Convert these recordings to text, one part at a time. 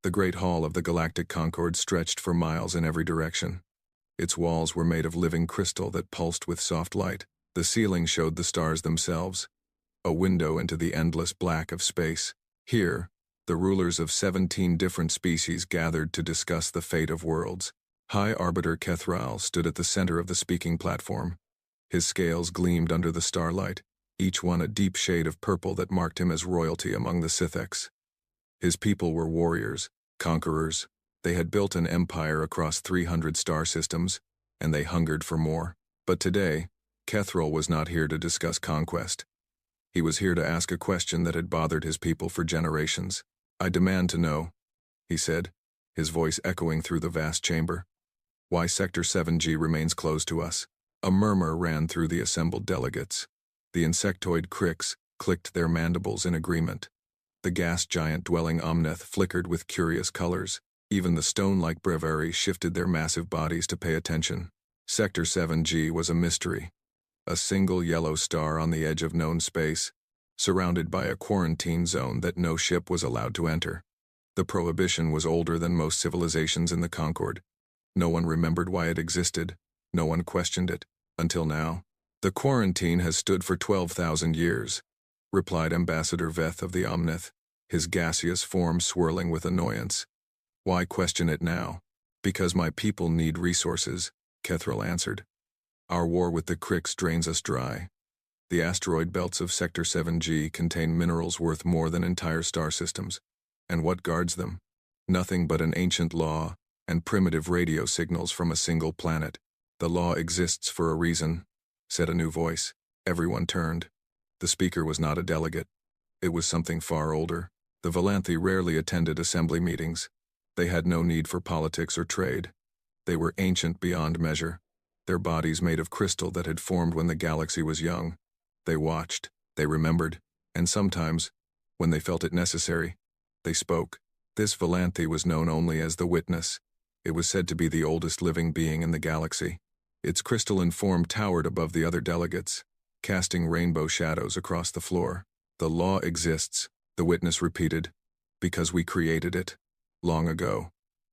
The great hall of the Galactic Concord stretched for miles in every direction. Its walls were made of living crystal that pulsed with soft light. The ceiling showed the stars themselves, a window into the endless black of space. Here, the rulers of 17 different species gathered to discuss the fate of worlds. High Arbiter Kethral stood at the center of the speaking platform. His scales gleamed under the starlight, each one a deep shade of purple that marked him as royalty among the Sitheks. His people were warriors, conquerors. They had built an empire across 300 star systems, and they hungered for more. But today, Kethral was not here to discuss conquest. He was here to ask a question that had bothered his people for generations. "I demand to know," he said, his voice echoing through the vast chamber, "why Sector 7G remains closed to us." A murmur ran through the assembled delegates. The insectoid cricks clicked their mandibles in agreement. The gas giant dwelling Omnith flickered with curious colors. Even the stone-like breviary shifted their massive bodies to pay attention. Sector 7G was a mystery. A single yellow star on the edge of known space, surrounded by a quarantine zone that no ship was allowed to enter. The prohibition was older than most civilizations in the Concord. No one remembered why it existed. No one questioned it, until now. "The quarantine has stood for 12,000 years, replied Ambassador Veth of the Omnith, his gaseous form swirling with annoyance. "Why question it now?" "Because my people need resources," Kethral answered. "Our war with the Cricks drains us dry. The asteroid belts of Sector 7G contain minerals worth more than entire star systems. And what guards them? Nothing but an ancient law and primitive radio signals from a single planet. The law exists for a reason," said a new voice. Everyone turned. The speaker was not a delegate. It was something far older. The Valanthi rarely attended assembly meetings. They had no need for politics or trade. They were ancient beyond measure, their bodies made of crystal that had formed when the galaxy was young. They watched, they remembered, and sometimes, when they felt it necessary, they spoke. This Valanthi was known only as the Witness. It was said to be the oldest living being in the galaxy. Its crystalline form towered above the other delegates, casting rainbow shadows across the floor. "The law exists," the Witness repeated, "because we created it. Long ago,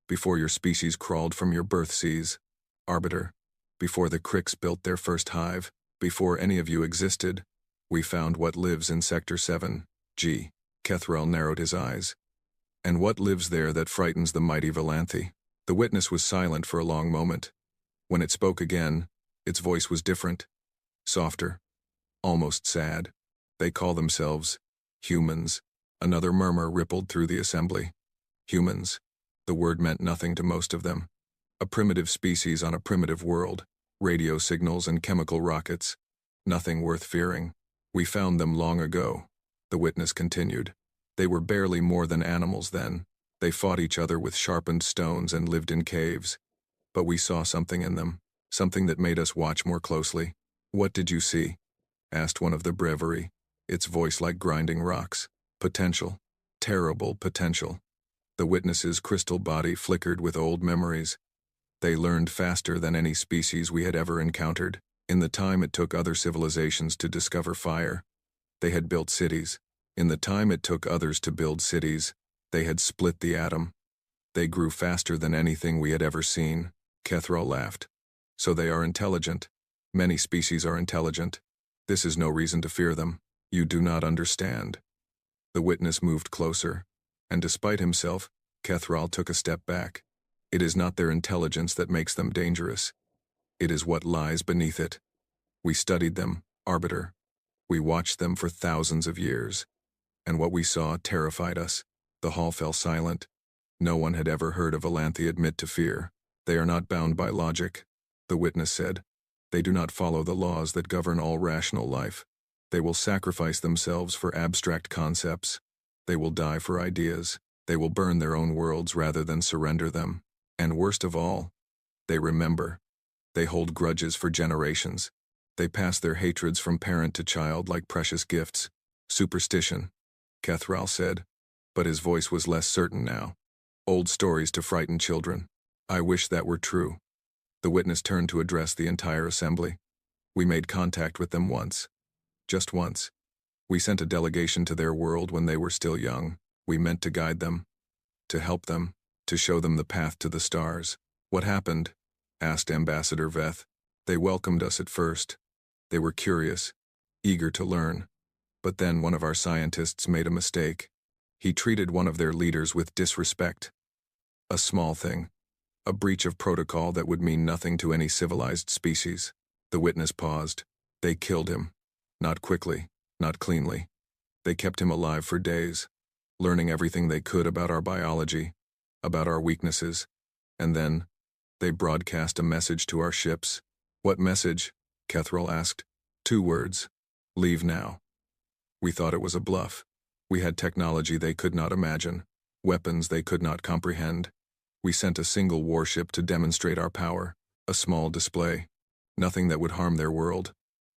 before your species crawled from your birth seas, Arbiter, before the Cricks built their first hive, before any of you existed, we found what lives in Sector 7G. Kethral narrowed his eyes. "And what lives there that frightens the mighty Valanthi?" The Witness was silent for a long moment. When it spoke again, its voice was different, softer, almost sad. "They call themselves humans." Another murmur rippled through the assembly. Humans. The word meant nothing to most of them. A primitive species on a primitive world, radio signals and chemical rockets. Nothing worth fearing. "We found them long ago," the Witness continued. "They were barely more than animals then. They fought each other with sharpened stones and lived in caves. But we saw something in them, something that made us watch more closely." "What did you see?" asked one of the breviary, its voice like grinding rocks. "Potential. Terrible potential." The Witness's crystal body flickered with old memories. They learned faster than any species we had ever encountered. In the time it took other civilizations to discover fire, they had built cities. In the time it took others to build cities, they had split the atom. They grew faster than anything we had ever seen. Kethral laughed. "So they are intelligent. Many species are intelligent. This is no reason to fear them. You do not understand." The Witness moved closer, and despite himself, Kethral took a step back. "It is not their intelligence that makes them dangerous. It is what lies beneath it. We studied them, Arbiter. We watched them for thousands of years. And what we saw terrified us." The hall fell silent. No one had ever heard a Valanthi admit to fear. "They are not bound by logic," the Witness said. "They do not follow the laws that govern all rational life. They will sacrifice themselves for abstract concepts. They will die for ideas. They will burn their own worlds rather than surrender them. And worst of all, they remember. They hold grudges for generations. They pass their hatreds from parent to child like precious gifts." "Superstition," Kethral said, but his voice was less certain now. "Old stories to frighten children. I wish that were true." The Witness turned to address the entire assembly. "We made contact with them once. Just once. We sent a delegation to their world when they were still young. We meant to guide them. to help them, to show them the path to the stars. What happened? Asked Ambassador Veth. They welcomed us at first. They were curious, eager to learn. But then one of our scientists made a mistake. He treated one of their leaders with disrespect. A small thing. A breach of protocol that would mean nothing to any civilized species. The witness paused. They killed him. Not quickly, not cleanly. They kept him alive for days, learning everything they could about our biology, about our weaknesses. And then, they broadcast a message to our ships. What message? Kethril asked. 2 words. Leave now. We thought it was a bluff. We had technology they could not imagine, weapons they could not comprehend. We sent a single warship to demonstrate our power, a small display. Nothing that would harm their world.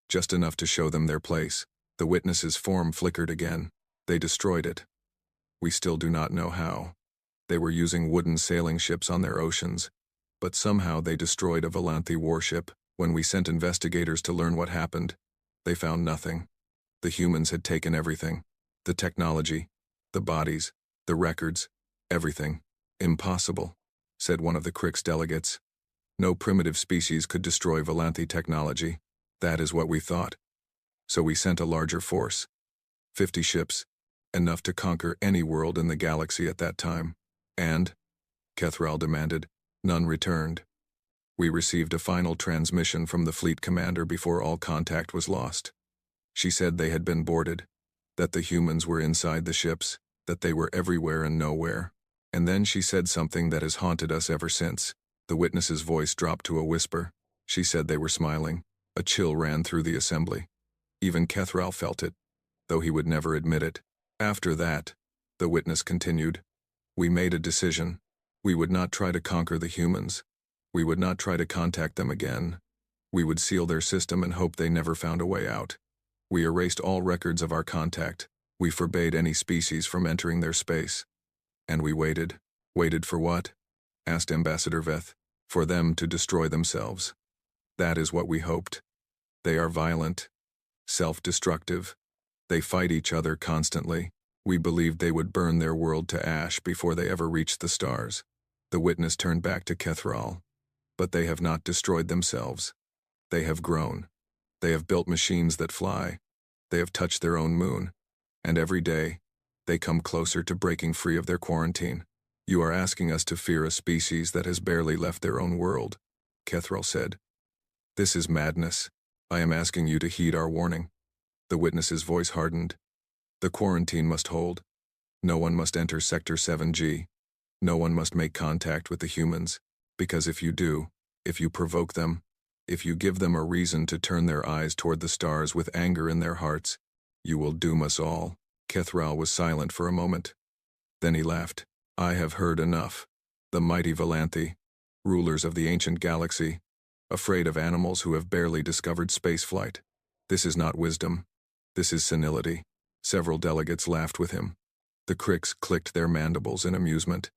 Just enough to show them their place. The witness's form flickered again. They destroyed it. We still do not know how. They were using wooden sailing ships on their oceans, but somehow they destroyed a Valanthi warship. When we sent investigators to learn what happened, they found nothing. The humans had taken everything. The technology, the bodies, the records, everything. Impossible, said one of the Crix delegates. No primitive species could destroy Valanthi technology. That is what we thought. So we sent a larger force. 50 ships, enough to conquer any world in the galaxy at that time. And, Kethril demanded, none returned. We received a final transmission from the fleet commander before all contact was lost. She said they had been boarded, that the humans were inside the ships, that they were everywhere and nowhere. And then she said something that has haunted us ever since. The witness's voice dropped to a whisper. She said they were smiling. A chill ran through the assembly. Even Kethril felt it, though he would never admit it. After that, the witness continued, we made a decision. We would not try to conquer the humans. We would not try to contact them again. We would seal their system and hope they never found a way out. We erased all records of our contact. We forbade any species from entering their space. And we waited. Waited for what? Asked Ambassador Veth. For them to destroy themselves. That is what we hoped. They are violent, self-destructive. They fight each other constantly. We believed they would burn their world to ash before they ever reached the stars. The witness turned back to Kethril. But they have not destroyed themselves. They have grown. They have built machines that fly. They have touched their own moon. And every day, they come closer to breaking free of their quarantine. You are asking us to fear a species that has barely left their own world, Kethril said. This is madness. I am asking you to heed our warning. The witness's voice hardened. The quarantine must hold. No one must enter Sector 7G. No one must make contact with the humans, because if you do, if you provoke them, if you give them a reason to turn their eyes toward the stars with anger in their hearts, you will doom us all. Kethril was silent for a moment. Then he laughed. I have heard enough. The mighty Valanthi, rulers of the ancient galaxy, afraid of animals who have barely discovered spaceflight. This is not wisdom. This is senility. Several delegates laughed with him. The Crix clicked their mandibles in amusement.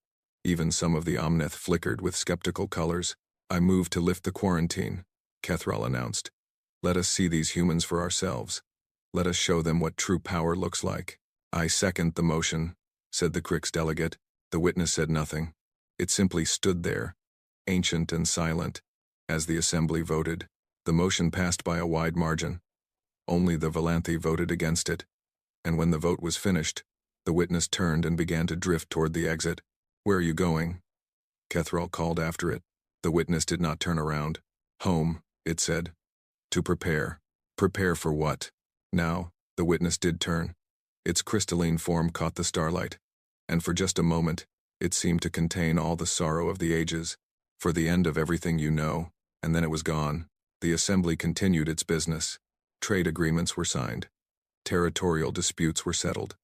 Even some of the Omnith flickered with skeptical colors. I move to lift the quarantine, Kethril announced. Let us see these humans for ourselves. Let us show them what true power looks like. I second the motion, said the Crix delegate. The witness said nothing. It simply stood there, ancient and silent, as the assembly voted. The motion passed by a wide margin. Only the Valanthi voted against it. And when the vote was finished, the witness turned and began to drift toward the exit. Where are you going? Kethril called after it. The witness did not turn around. Home, it said. To prepare. Prepare for what? Now, the witness did turn. Its crystalline form caught the starlight. And for just a moment, it seemed to contain all the sorrow of the ages, for the end of everything you know, and then it was gone. The assembly continued its business. Trade agreements were signed. Territorial disputes were settled.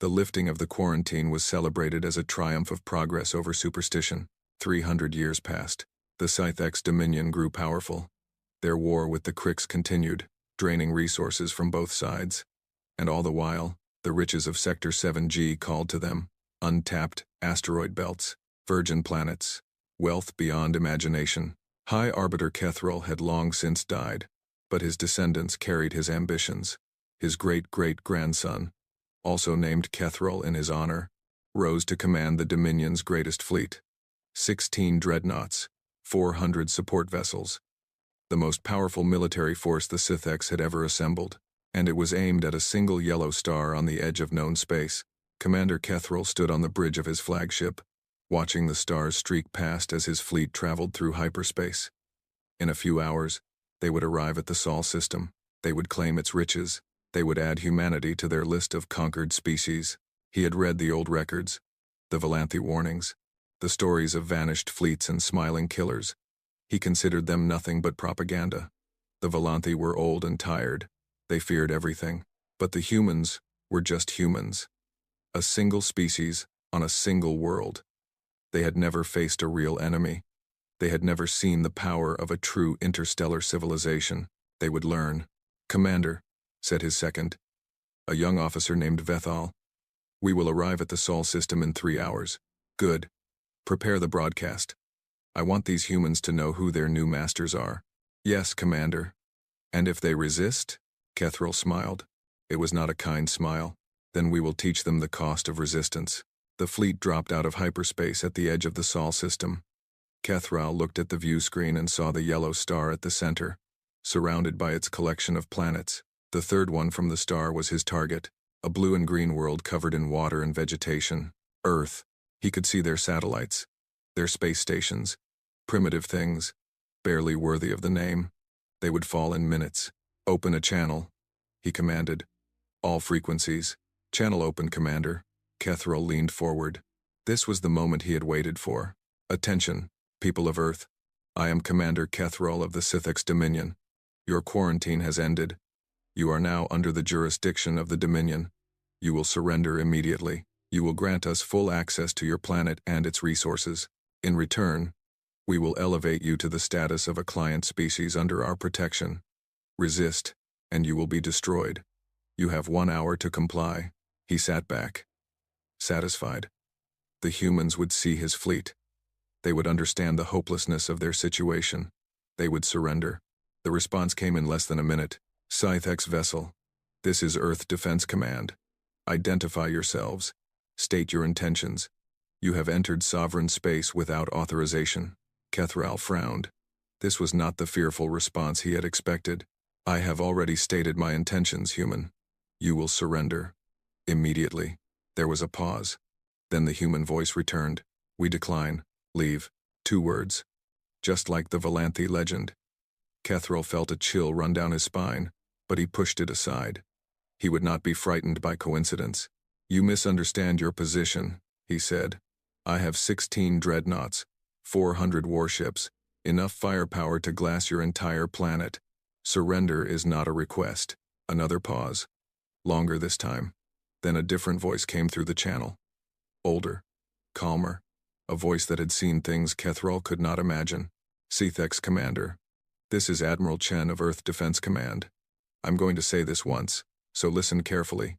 The lifting of the quarantine was celebrated as a triumph of progress over superstition. 300 years passed. The Scythex dominion grew powerful. Their war with the Crix continued, draining resources from both sides. And all the while, the riches of Sector 7G called to them. Untapped asteroid belts, virgin planets, wealth beyond imagination. High Arbiter Kethril had long since died, but his descendants carried his ambitions. His great-great-grandson, also named Kethril in his honor, rose to command the Dominion's greatest fleet. 16 dreadnoughts, 400 support vessels. The most powerful military force the Sithx had ever assembled, and it was aimed at a single yellow star on the edge of known space. Commander Kethril stood on the bridge of his flagship, watching the stars streak past as his fleet traveled through hyperspace. In a few hours, they would arrive at the Sol system. They would claim its riches. They would add humanity to their list of conquered species. He had read the old records, the Volanthi warnings, the stories of vanished fleets and smiling killers. He considered them nothing but propaganda. The Volanthi were old and tired. They feared everything. But the humans were just humans. A single species on a single world. They had never faced a real enemy. They had never seen the power of a true interstellar civilization. They would learn. "Commander," said his second, a young officer named Vethal, "we will arrive at the Sol system in 3 hours. Good. Prepare the broadcast. I want these humans to know who their new masters are." "Yes, Commander." "And if they resist?" Kethril smiled. It was not a kind smile. "Then we will teach them the cost of resistance." The fleet dropped out of hyperspace at the edge of the Sol system. Kethril looked at the view screen and saw the yellow star at the center, surrounded by its collection of planets. The third one from the star was his target, a blue and green world covered in water and vegetation. Earth. He could see their satellites, their space stations, primitive things, barely worthy of the name. They would fall in minutes. "Open a channel," he commanded. "All frequencies." "Channel open, Commander." Kethril leaned forward. This was the moment he had waited for. "Attention, people of Earth. I am Commander Kethril of the Sithx Dominion. Your quarantine has ended. You are now under the jurisdiction of the Dominion. You will surrender immediately. You will grant us full access to your planet and its resources. In return, we will elevate you to the status of a client species under our protection. Resist, and you will be destroyed. You have 1 hour to comply." He sat back, satisfied. The humans would see his fleet. They would understand the hopelessness of their situation. They would surrender. The response came in less than a minute. "Scythex vessel. This is Earth Defense Command. Identify yourselves. State your intentions. You have entered sovereign space without authorization." Kethril frowned. This was not the fearful response he had expected. "I have already stated my intentions, human. You will surrender. Immediately." There was a pause. Then the human voice returned. "We decline. Leave." 2 words. Just like the Volanthi legend. Kethril felt a chill run down his spine, but he pushed it aside. He would not be frightened by coincidence. "You misunderstand your position," he said. "I have 16 dreadnoughts, 400 warships, enough firepower to glass your entire planet. Surrender is not a request." Another pause. Longer this time. Then a different voice came through the channel. Older. Calmer. A voice that had seen things Kethril could not imagine. "Sithx Commander. This is Admiral Chen of Earth Defense Command. I'm going to say this once, so listen carefully.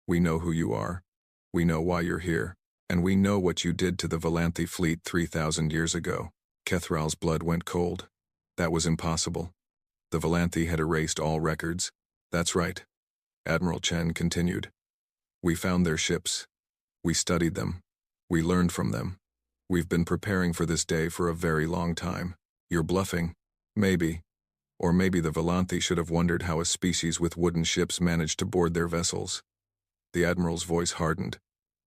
We know who you are. We know why you're here. And we know what you did to the Volanthi fleet 3,000 years ago." Kethril's blood went cold. That was impossible. The Volanthi had erased all records. "That's right," Admiral Chen continued. "We found their ships. We studied them. We learned from them. We've been preparing for this day for a very long time. You're bluffing. Maybe. Or maybe the Volanthi should have wondered how a species with wooden ships managed to board their vessels." The Admiral's voice hardened.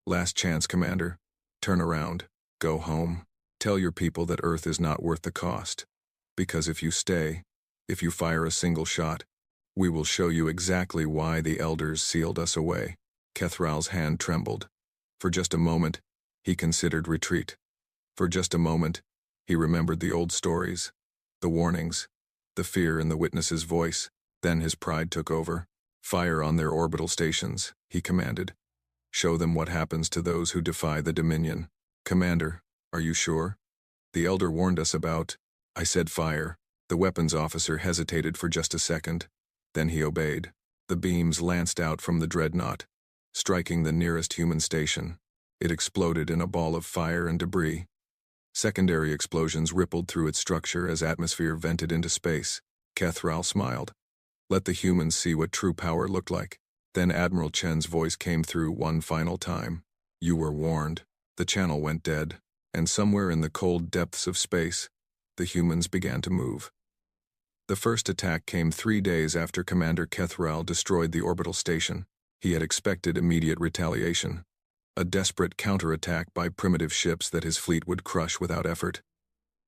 "Last chance, Commander. Turn around. Go home. Tell your people that Earth is not worth the cost. Because if you stay, if you fire a single shot, we will show you exactly why the Elders sealed us away." Kethril's hand trembled. For just a moment, he considered retreat. For just a moment, he remembered the old stories, the warnings, the fear in the witness's voice. Then his pride took over. "Fire on their orbital stations," he commanded. "Show them what happens to those who defy the Dominion." "Commander, are you sure? The Elder warned us about—" "I said fire." The weapons officer hesitated for just a second. Then he obeyed. The beams lanced out from the dreadnought, striking the nearest human station. It exploded in a ball of fire and debris. Secondary explosions rippled through its structure as atmosphere vented into space. Kethril smiled. "Let the humans see what true power looked like." Then Admiral Chen's voice came through one final time. You were warned. The channel went dead, and somewhere in the cold depths of space, the humans began to move. The first attack came 3 days after Commander Kethral destroyed the orbital station. He had expected immediate retaliation, a desperate counterattack by primitive ships that his fleet would crush without effort.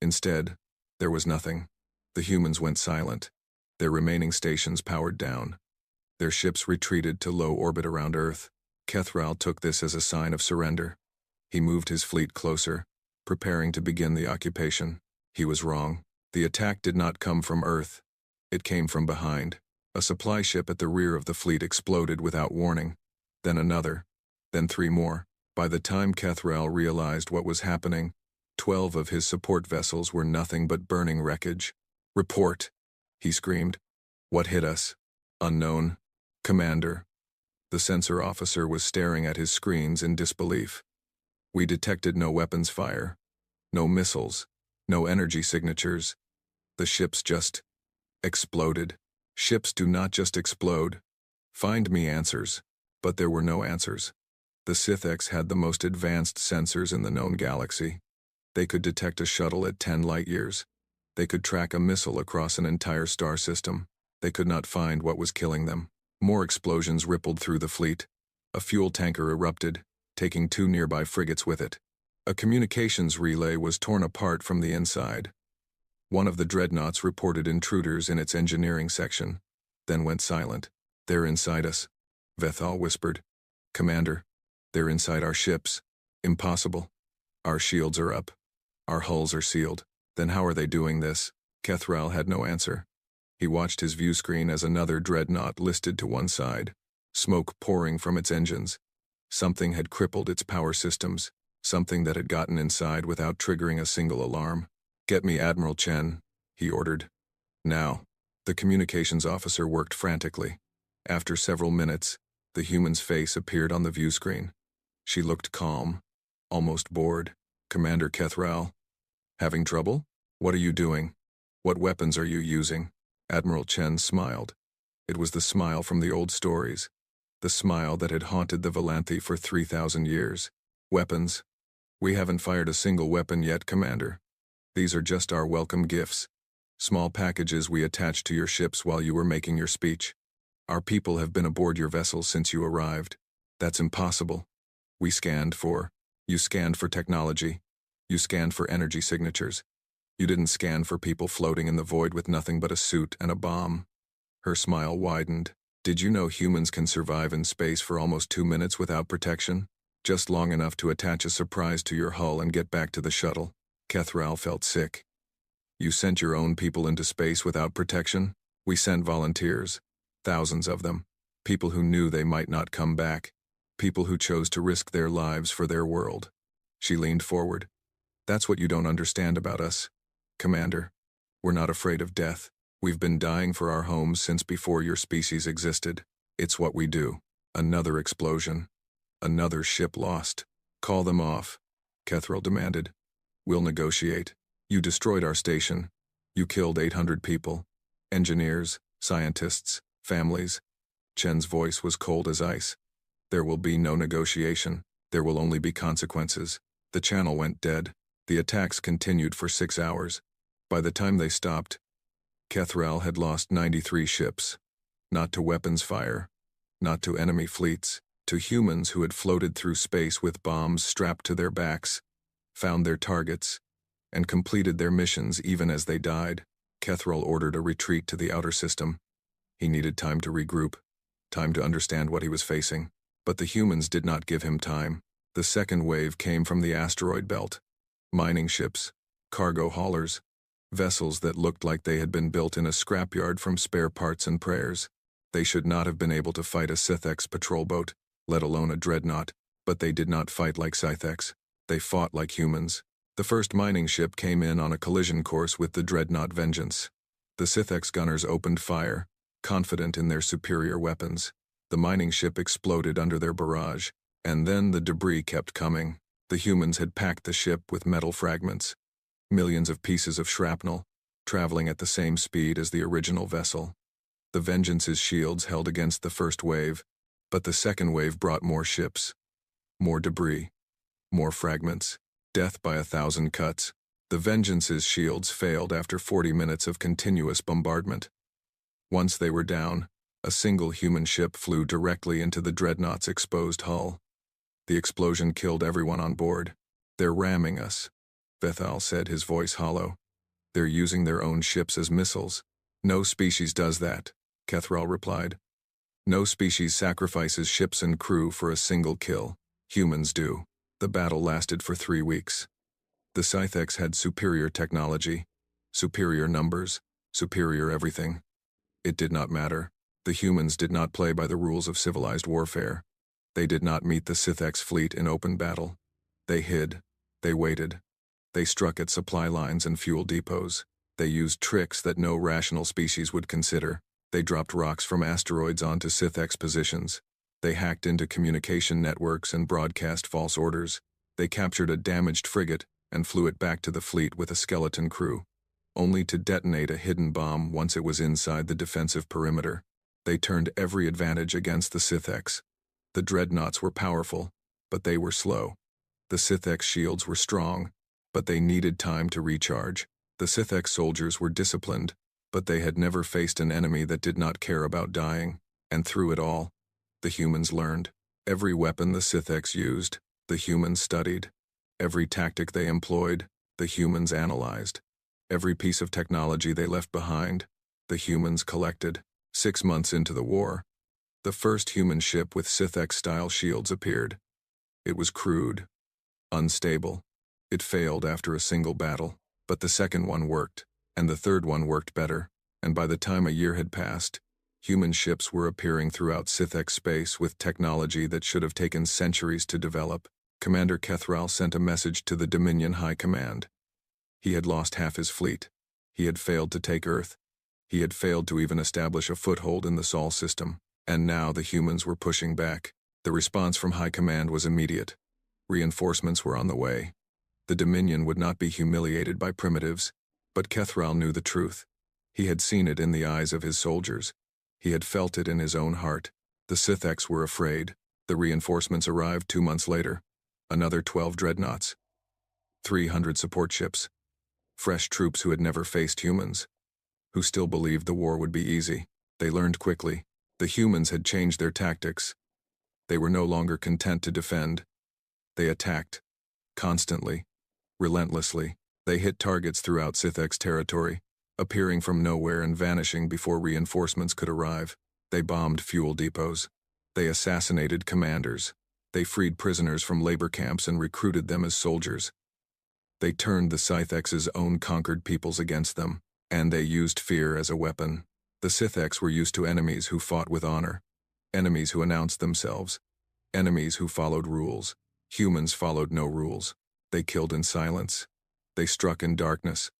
Instead, there was nothing. The humans went silent. Their remaining stations powered down. Their ships retreated to low orbit around Earth. Kethral took this as a sign of surrender. He moved his fleet closer, preparing to begin the occupation. He was wrong. The attack did not come from Earth. It came from behind. A supply ship at the rear of the fleet exploded without warning. Then another. Then 3 more. By the time Kethral realized what was happening, 12 of his support vessels were nothing but burning wreckage. "Report!" he screamed. "What hit us?" "Unknown. Commander." The sensor officer was staring at his screens in disbelief. "We detected no weapons fire. No missiles. No energy signatures. The ships just exploded." Ships do not just explode. Find me answers. But there were no answers. The scifi had the most advanced sensors in the known galaxy. They could detect a shuttle at 10 light-years. They could track a missile across an entire star system. They could not find what was killing them. More explosions rippled through the fleet. A fuel tanker erupted, taking 2 nearby frigates with it. A communications relay was torn apart from the inside. One of the dreadnoughts reported intruders in its engineering section, then went silent. "They're inside us," Vethal whispered. "Commander, they're inside our ships. Impossible. Our shields are up. Our hulls are sealed." "Then how are they doing this?" Kethral had no answer. He watched his view screen as another dreadnought listed to one side, smoke pouring from its engines. Something had crippled its power systems, something that had gotten inside without triggering a single alarm. "Get me Admiral Chen," he ordered. "Now." The communications officer worked frantically. After several minutes, the human's face appeared on the view screen. She looked calm, almost bored. "Commander Kethral. Having trouble? What are you doing? What weapons are you using?" Admiral Chen smiled. It was the smile from the old stories, the smile that had haunted the Valanthe for 3,000 years. "Weapons? We haven't fired a single weapon yet, Commander. These are just our welcome gifts. Small packages we attached to your ships while you were making your speech. Our people have been aboard your vessels since you arrived." "That's impossible. You scanned for technology. You scanned for energy signatures. You didn't scan for people floating in the void with nothing but a suit and a bomb." Her smile widened. "Did you know humans can survive in space for almost 2 minutes without protection? Just long enough to attach a surprise to your hull and get back to the shuttle." Kethral felt sick. "You sent your own people into space without protection?" "We sent volunteers. Thousands of them. People who knew they might not come back. People who chose to risk their lives for their world." She leaned forward. "That's what you don't understand about us, Commander. We're not afraid of death. We've been dying for our homes since before your species existed. It's what we do." Another explosion. Another ship lost. "Call them off," Kethral demanded. "We'll negotiate. You destroyed our station. You killed 800 people. Engineers, scientists, families." Chen's voice was cold as ice. "There will be no negotiation. There will only be consequences." The channel went dead. The attacks continued for 6 hours. By the time they stopped, Kethral had lost 93 ships. Not to weapons fire, not to enemy fleets, to humans who had floated through space with bombs strapped to their backs, found their targets, and completed their missions even as they died. Kethral ordered a retreat to the outer system. He needed time to regroup, time to understand what he was facing. But the humans did not give him time. The second wave came from the asteroid belt. Mining ships, cargo haulers, vessels that looked like they had been built in a scrapyard from spare parts and prayers. They should not have been able to fight a scifi patrol boat, let alone a dreadnought, but they did not fight like scifi. They fought like humans. The first mining ship came in on a collision course with the dreadnought Vengeance. The scifi gunners opened fire, confident in their superior weapons. The mining ship exploded under their barrage, and then the debris kept coming. The humans had packed the ship with metal fragments, millions of pieces of shrapnel, traveling at the same speed as the original vessel. The Vengeance's shields held against the first wave, but the second wave brought more ships. More debris. More fragments. Death by 1,000 cuts. The Vengeance's shields failed after 40 minutes of continuous bombardment. Once they were down, a single human ship flew directly into the dreadnought's exposed hull. The explosion killed everyone on board. "They're ramming us," Bethal said, his voice hollow. "They're using their own ships as missiles." "No species does that," Kethral replied. "No species sacrifices ships and crew for a single kill. Humans do." The battle lasted for 3 weeks. The Scythex had superior technology, superior numbers, superior everything. It did not matter. The humans did not play by the rules of civilized warfare. They did not meet the Scythex fleet in open battle. They hid. They waited. They struck at supply lines and fuel depots. They used tricks that no rational species would consider. They dropped rocks from asteroids onto Scythex positions. They hacked into communication networks and broadcast false orders. They captured a damaged frigate and flew it back to the fleet with a skeleton crew, only to detonate a hidden bomb once it was inside the defensive perimeter. They turned every advantage against the Scythex. The dreadnoughts were powerful, but they were slow. The Scythex shields were strong, but they needed time to recharge. The Scythex soldiers were disciplined, but they had never faced an enemy that did not care about dying. And through it all, the humans learned. Every weapon the Scythex used, the humans studied. Every tactic they employed, the humans analyzed. Every piece of technology they left behind, the humans collected. 6 months into the war, the first human ship with Scythex-style shields appeared. It was crude, unstable. It failed after a single battle, but the second one worked, and the third one worked better, and by the time a year had passed, human ships were appearing throughout Scythex space with technology that should have taken centuries to develop. Commander Kethral sent a message to the Dominion High Command. He had lost half his fleet. He had failed to take Earth. He had failed to even establish a foothold in the Sol system, and now the humans were pushing back. The response from High Command was immediate. Reinforcements were on the way. The Dominion would not be humiliated by primitives, but Kethral knew the truth. He had seen it in the eyes of his soldiers. He had felt it in his own heart. The Scythex were afraid. The reinforcements arrived 2 months later. Another 12 dreadnoughts. 300 support ships. Fresh troops who had never faced humans. Who still believed the war would be easy. They learned quickly. The humans had changed their tactics. They were no longer content to defend. They attacked. Constantly. Relentlessly. They hit targets throughout Scythex territory, appearing from nowhere and vanishing before reinforcements could arrive. They bombed fuel depots. They assassinated commanders. They freed prisoners from labor camps and recruited them as soldiers. They turned the Scythex's own conquered peoples against them, and they used fear as a weapon. The Scythex were used to enemies who fought with honor, enemies who announced themselves, enemies who followed rules. Humans followed no rules. They killed in silence. They struck in darkness.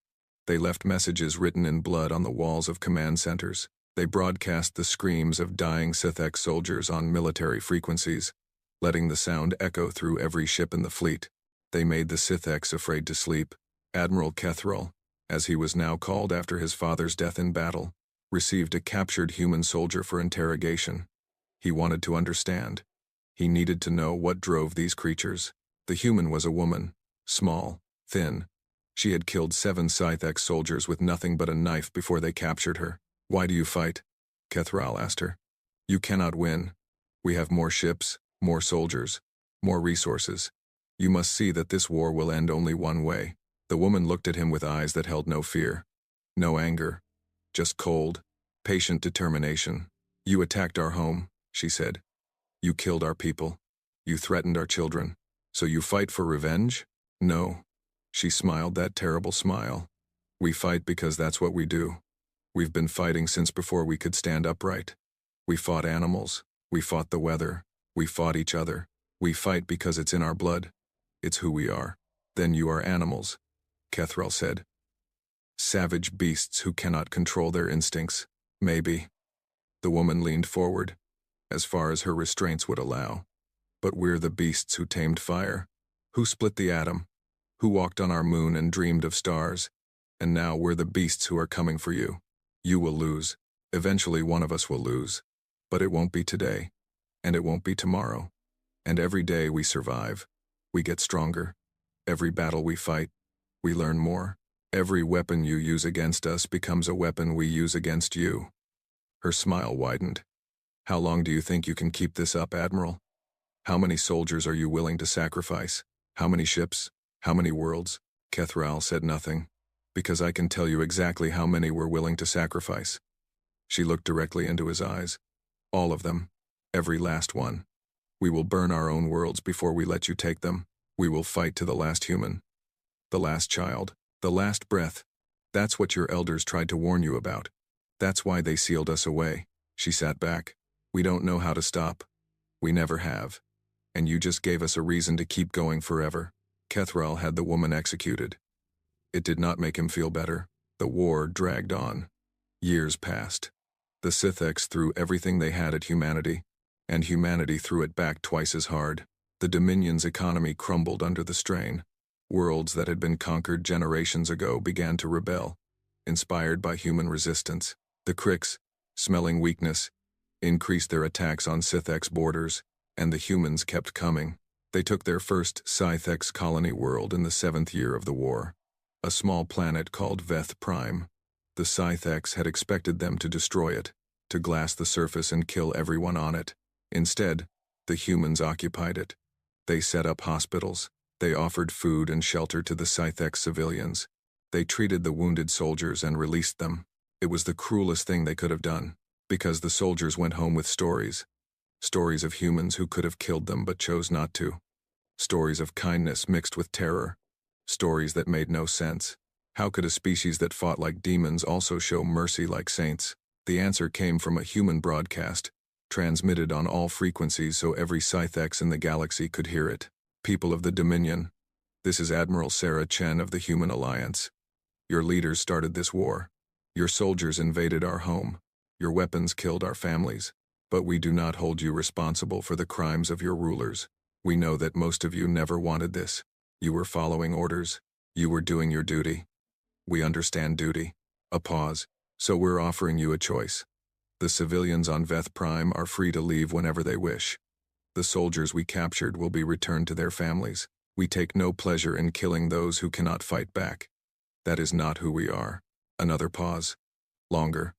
They left messages written in blood on the walls of command centers. They broadcast the screams of dying Scythex soldiers on military frequencies, letting the sound echo through every ship in the fleet. They made the Scythex afraid to sleep. Admiral Kethral, as he was now called after his father's death in battle, received a captured human soldier for interrogation. He wanted to understand. He needed to know what drove these creatures. The human was a woman, small, thin. She had killed 7 Scythex soldiers with nothing but a knife before they captured her. "Why do you fight?" Kethral asked her. "You cannot win. We have more ships, more soldiers, more resources. You must see that this war will end only one way." The woman looked at him with eyes that held no fear, no anger, just cold, patient determination. "You attacked our home," she said. "You killed our people. You threatened our children. So you fight for revenge?" "No." She smiled that terrible smile. "We fight because that's what we do. We've been fighting since before we could stand upright. We fought animals. We fought the weather. We fought each other. We fight because it's in our blood. It's who we are." "Then you are animals," Kethral said. "Savage beasts who cannot control their instincts." "Maybe." The woman leaned forward, as far as her restraints would allow. "But we're the beasts who tamed fire, who split the atom, who walked on our moon and dreamed of stars, and now we're the beasts who are coming for you. You will lose. Eventually one of us will lose. But it won't be today, and it won't be tomorrow. And every day we survive. We get stronger. Every battle we fight, we learn more. Every weapon you use against us becomes a weapon we use against you. Her smile widened. How long do you think you can keep this up, Admiral? How many soldiers are you willing to sacrifice? How many ships? How many worlds? Kethral said nothing, because I can tell you exactly how many we're willing to sacrifice. She looked directly into his eyes. All of them. Every last one. We will burn our own worlds before we let you take them. We will fight to the last human. The last child. The last breath. That's what your elders tried to warn you about. That's why they sealed us away. She sat back. We don't know how to stop. We never have. And you just gave us a reason to keep going forever. Kethral had the woman executed. It did not make him feel better. The war dragged on. Years passed. The Sithx threw everything they had at humanity, and humanity threw it back twice as hard. The Dominion's economy crumbled under the strain. Worlds that had been conquered generations ago began to rebel, inspired by human resistance. The Crix, smelling weakness, increased their attacks on Sithx borders, and the humans kept coming. They took their first Scythex colony world in the 7th year of the war, a small planet called Veth Prime. The Scythex had expected them to destroy it, to glass the surface and kill everyone on it. Instead, the humans occupied it. They set up hospitals. They offered food and shelter to the Scythex civilians. They treated the wounded soldiers and released them. It was the cruelest thing they could have done, because the soldiers went home with stories. Stories of humans who could have killed them but chose not to. Stories of kindness mixed with terror. Stories that made no sense. How could a species that fought like demons also show mercy like saints? The answer came from a human broadcast, transmitted on all frequencies so every Scythex in the galaxy could hear it. People of the Dominion, this is Admiral Sarah Chen of the Human Alliance. Your leaders started this war. Your soldiers invaded our home. Your weapons killed our families. But we do not hold you responsible for the crimes of your rulers. We know that most of you never wanted this. You were following orders. You were doing your duty. We understand duty. A pause. So we're offering you a choice. The civilians on Veth Prime are free to leave whenever they wish. The soldiers we captured will be returned to their families. We take no pleasure in killing those who cannot fight back. That is not who we are. Another pause. Longer.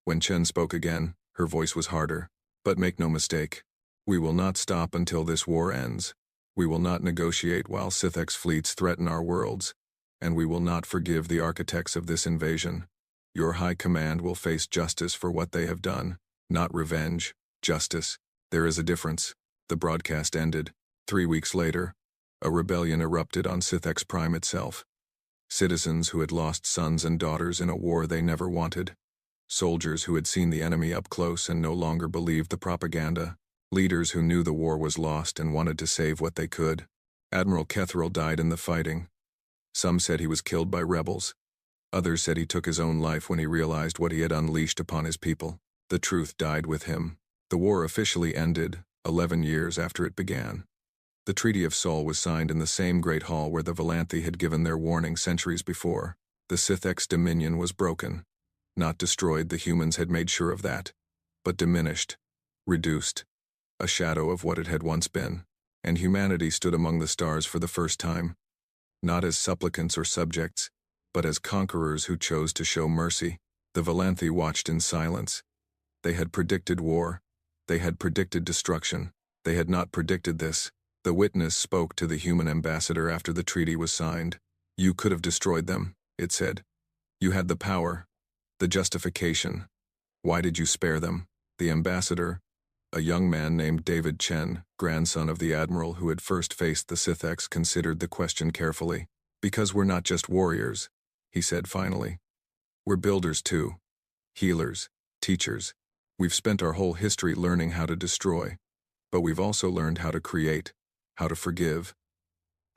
When Chen spoke again, her voice was harder. But make no mistake. We will not stop until this war ends. We will not negotiate while Sithx fleets threaten our worlds. And we will not forgive the architects of this invasion. Your high command will face justice for what they have done. Not revenge. Justice. There is a difference. The broadcast ended. 3 weeks later, a rebellion erupted on Sithx Prime itself. Citizens who had lost sons and daughters in a war they never wanted. Soldiers who had seen the enemy up close and no longer believed the propaganda. Leaders who knew the war was lost and wanted to save what they could. Admiral Kethral died in the fighting. Some said he was killed by rebels. Others said he took his own life when he realized what he had unleashed upon his people. The truth died with him. The war officially ended, 11 years after it began. The Treaty of Sol was signed in the same great hall where the Valanthi had given their warning centuries before. The Sithx dominion was broken. Not destroyed, the humans had made sure of that. But diminished. Reduced. A shadow of what it had once been. And humanity stood among the stars for the first time. Not as supplicants or subjects, but as conquerors who chose to show mercy. The Valanthi watched in silence. They had predicted war. They had predicted destruction. They had not predicted this. The witness spoke to the human ambassador after the treaty was signed. You could have destroyed them, it said. You had the power, the justification. Why did you spare them? The ambassador, a young man named David Chen, grandson of the admiral who had first faced the Sithx, considered the question carefully. Because we're not just warriors, he said finally. We're builders too. Healers, teachers. We've spent our whole history learning how to destroy, but we've also learned how to create, how to forgive,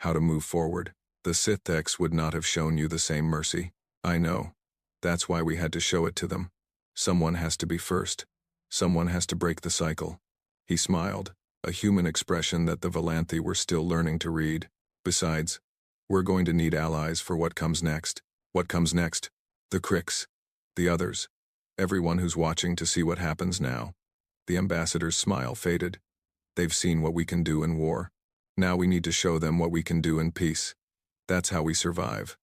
how to move forward. The Sithx would not have shown you the same mercy. I know. That's why we had to show it to them. Someone has to be first. Someone has to break the cycle. He smiled, a human expression that the Valanthi were still learning to read. Besides, we're going to need allies for what comes next. What comes next? The Crix. The others. Everyone who's watching to see what happens now. The ambassador's smile faded. They've seen what we can do in war. Now we need to show them what we can do in peace. That's how we survive.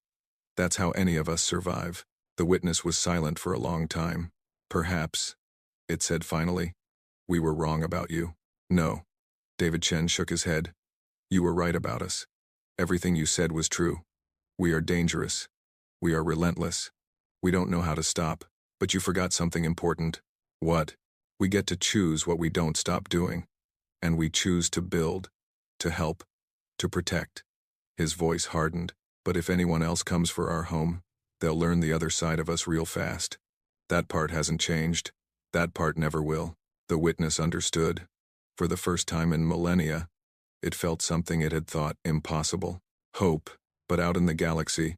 That's how any of us survive. The witness was silent for a long time. Perhaps, it said finally, we were wrong about you. No. David Chen shook his head. You were right about us. Everything you said was true. We are dangerous. We are relentless. We don't know how to stop. But you forgot something important. What? We get to choose what we don't stop doing. And we choose to build, to help, to protect. His voice hardened. But if anyone else comes for our home, they'll learn the other side of us real fast. That part hasn't changed. That part never will. The witness understood. For the first time in millennia, it felt something it had thought impossible. Hope. But out in the galaxy,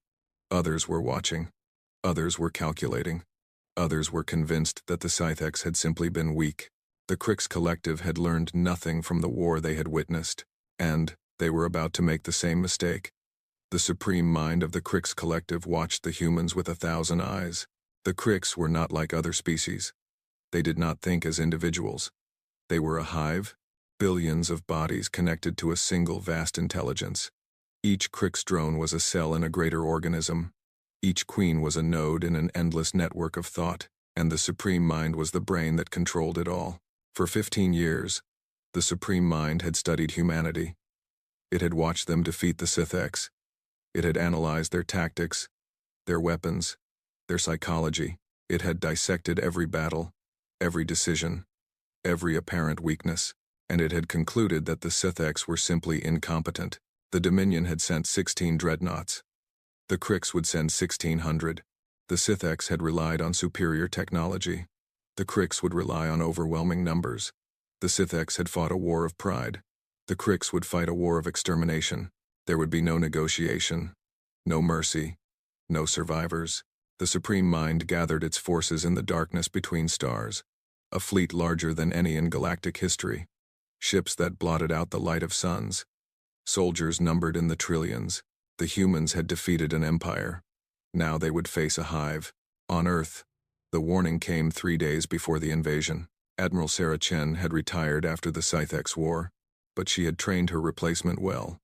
others were watching. Others were calculating. Others were convinced that the Scythex had simply been weak. The Crix Collective had learned nothing from the war they had witnessed, and they were about to make the same mistake. The supreme mind of the Crix Collective watched the humans with 1,000 eyes. The Crix were not like other species. They did not think as individuals. They were a hive, billions of bodies connected to a single vast intelligence. Each Crix drone was a cell in a greater organism. Each queen was a node in an endless network of thought, and the supreme mind was the brain that controlled it all. For 15 years, the supreme mind had studied humanity. It had watched them defeat the Scythex. It had analyzed their tactics, their weapons, their psychology. It had dissected every battle, every decision, every apparent weakness, and it had concluded that the Scythex were simply incompetent. The Dominion had sent 16 dreadnoughts. The Crix would send 1,600. The Scythex had relied on superior technology. The Crix would rely on overwhelming numbers. The Scythex had fought a war of pride. The Crix would fight a war of extermination. There would be no negotiation, no mercy, no survivors. The Supreme Mind gathered its forces in the darkness between stars, a fleet larger than any in galactic history, ships that blotted out the light of suns, soldiers numbered in the trillions. The humans had defeated an empire. Now they would face a hive. On Earth, the warning came 3 days before the invasion. Admiral Sarah Chen had retired after the Scythex War, but she had trained her replacement well.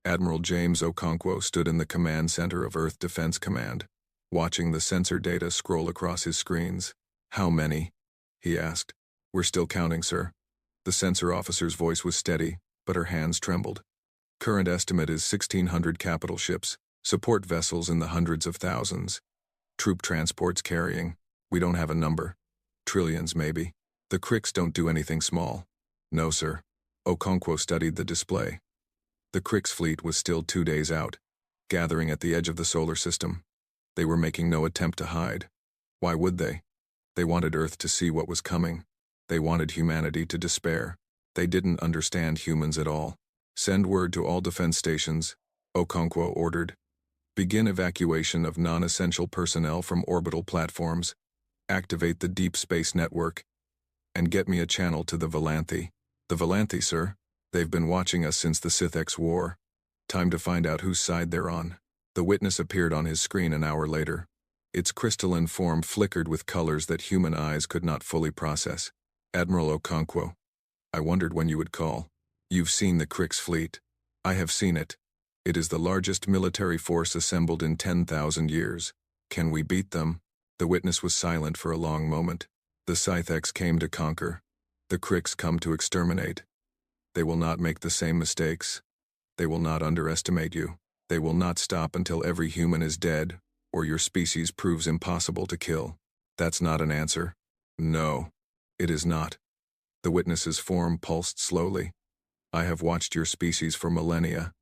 Admiral James Okonkwo stood in the command center of Earth Defense Command, watching the sensor data scroll across his screens. How many? He asked. We're still counting, sir. The sensor officer's voice was steady, but her hands trembled. Current estimate is 1,600 capital ships, support vessels in the hundreds of thousands. Troop transports carrying. We don't have a number. Trillions, maybe. The Crix don't do anything small. No, sir. Okonkwo studied the display. The Crix fleet was still 2 days out, gathering at the edge of the solar system. They were making no attempt to hide. Why would they? They wanted Earth to see what was coming. They wanted humanity to despair. They didn't understand humans at all. Send word to all defense stations, Okonkwo ordered. Begin evacuation of non-essential personnel from orbital platforms. Activate the deep space network. And get me a channel to the Valanthi. The Valanthi, sir? They've been watching us since the Scythex War. Time to find out whose side they're on. The witness appeared on his screen an hour later. Its crystalline form flickered with colors that human eyes could not fully process. Admiral Okonkwo, I wondered when you would call. You've seen the Crix fleet. I have seen it. It is the largest military force assembled in 10,000 years. Can we beat them? The witness was silent for a long moment. The Scythex came to conquer. The Crix come to exterminate. They will not make the same mistakes. They will not underestimate you. They will not stop until every human is dead, or your species proves impossible to kill. That's not an answer. No, it is not. The witness's form pulsed slowly. I have watched your species for millennia.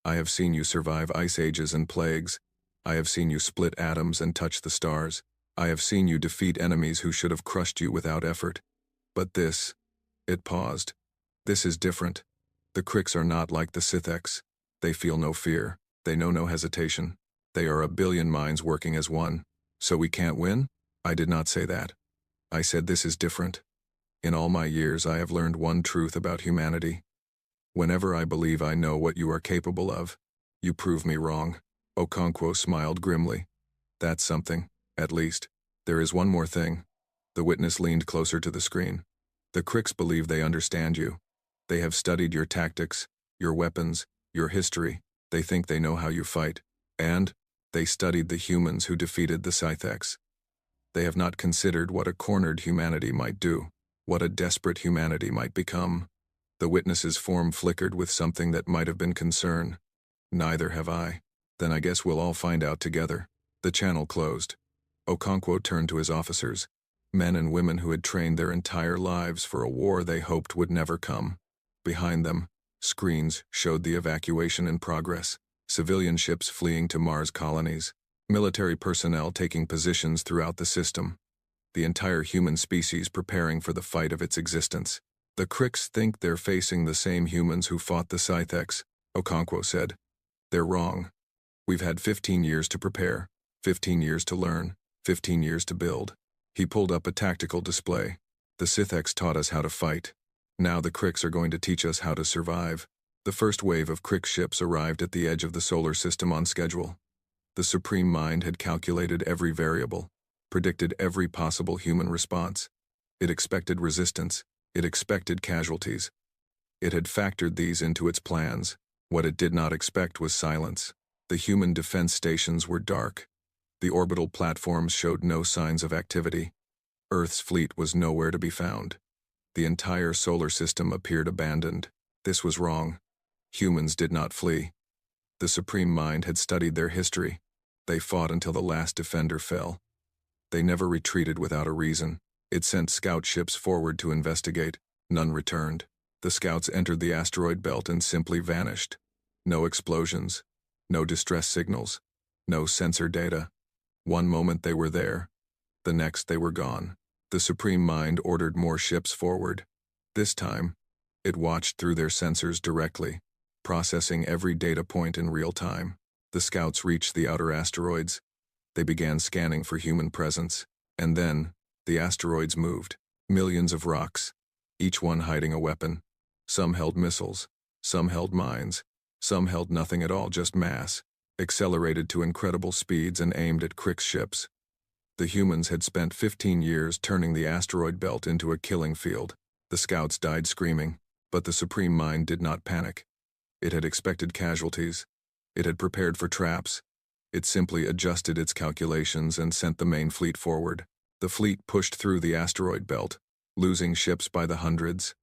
I have seen you survive ice ages and plagues. I have seen you split atoms and touch the stars. I have seen you defeat enemies who should have crushed you without effort. But this, it paused. This is different. The Crix are not like the Scythex. They feel no fear. They know no hesitation. They are 1 billion minds working as one. So we can't win? I did not say that. I said this is different. In all my years I have learned one truth about humanity. Whenever I believe I know what you are capable of, you prove me wrong. Okonkwo smiled grimly. That's something, at least. There is one more thing. The witness leaned closer to the screen. The Crix believe they understand you. They have studied your tactics, your weapons, your history. They think they know how you fight. And they studied the humans who defeated the Scythex. They have not considered what a cornered humanity might do, what a desperate humanity might become. The witness's form flickered with something that might have been concern. Neither have I. Then I guess we'll all find out together. The channel closed. Okonkwo turned to his officers, men and women who had trained their entire lives for a war they hoped would never come. Behind them, screens showed the evacuation in progress, civilian ships fleeing to Mars colonies, military personnel taking positions throughout the system, the entire human species preparing for the fight of its existence. The Cricks think they're facing the same humans who fought the Scythex, Okonkwo said. They're wrong. We've had 15 years to prepare, 15 years to learn, 15 years to build. He pulled up a tactical display. The Scythex taught us how to fight. Now the Cricks are going to teach us how to survive. The first wave of Crick ships arrived at the edge of the solar system on schedule. The Supreme Mind had calculated every variable, predicted every possible human response. It expected resistance. It expected casualties. It had factored these into its plans. What it did not expect was silence. The human defense stations were dark. The orbital platforms showed no signs of activity. Earth's fleet was nowhere to be found. The entire solar system appeared abandoned. This was wrong. Humans did not flee. The Supreme Mind had studied their history. They fought until the last defender fell. They never retreated without a reason. It sent scout ships forward to investigate. None returned. The scouts entered the asteroid belt and simply vanished. No explosions. No distress signals. No sensor data. One moment they were there. The next they were gone. The Supreme Mind ordered more ships forward. This time, it watched through their sensors directly, processing every data point in real time. The scouts reached the outer asteroids. They began scanning for human presence. And then, the asteroids moved. Millions of rocks, each one hiding a weapon. Some held missiles. Some held mines. Some held nothing at all, just mass, accelerated to incredible speeds and aimed at Crick's ships. The humans had spent 15 years turning the asteroid belt into a killing field. The scouts died screaming, but the Supreme Mind did not panic. It had expected casualties. It had prepared for traps. It simply adjusted its calculations and sent the main fleet forward. The fleet pushed through the asteroid belt, losing ships by the hundreds.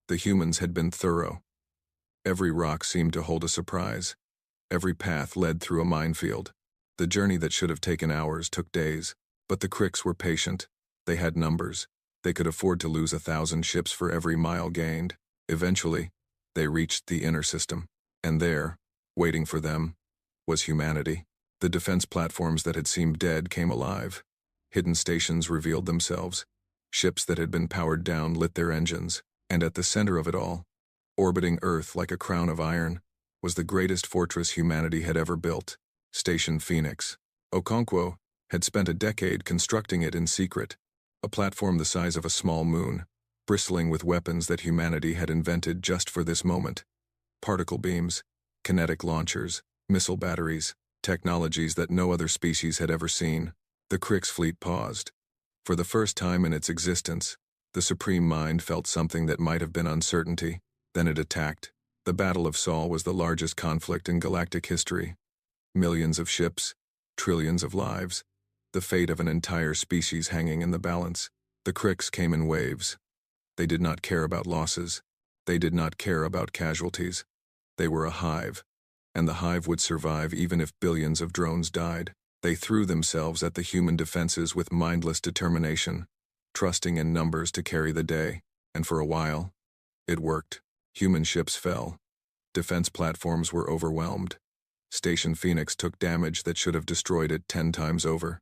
The humans had been thorough. Every rock seemed to hold a surprise. Every path led through a minefield. The journey that should have taken hours took days. But the Cricks were patient. They had numbers. They could afford to lose 1,000 ships for every mile gained. Eventually, they reached the inner system. And there, waiting for them, was humanity. The defense platforms that had seemed dead came alive. Hidden stations revealed themselves. Ships that had been powered down lit their engines. And at the center of it all, orbiting Earth like a crown of iron, was the greatest fortress humanity had ever built, Station Phoenix. Okonkwo had spent a decade constructing it in secret, a platform the size of a small moon, bristling with weapons that humanity had invented just for this moment. Particle beams, kinetic launchers, missile batteries, technologies that no other species had ever seen. The Cricks fleet paused. For the first time in its existence, the Supreme Mind felt something that might have been uncertainty. Then it attacked. The Battle of Sol was the largest conflict in galactic history. Millions of ships, trillions of lives, the fate of an entire species hanging in the balance. The Cricks came in waves. They did not care about losses. They did not care about casualties. They were a hive, and the hive would survive even if billions of drones died. They threw themselves at the human defenses with mindless determination, trusting in numbers to carry the day. And for a while, it worked. Human ships fell. Defense platforms were overwhelmed. Station Phoenix took damage that should have destroyed it 10 times over.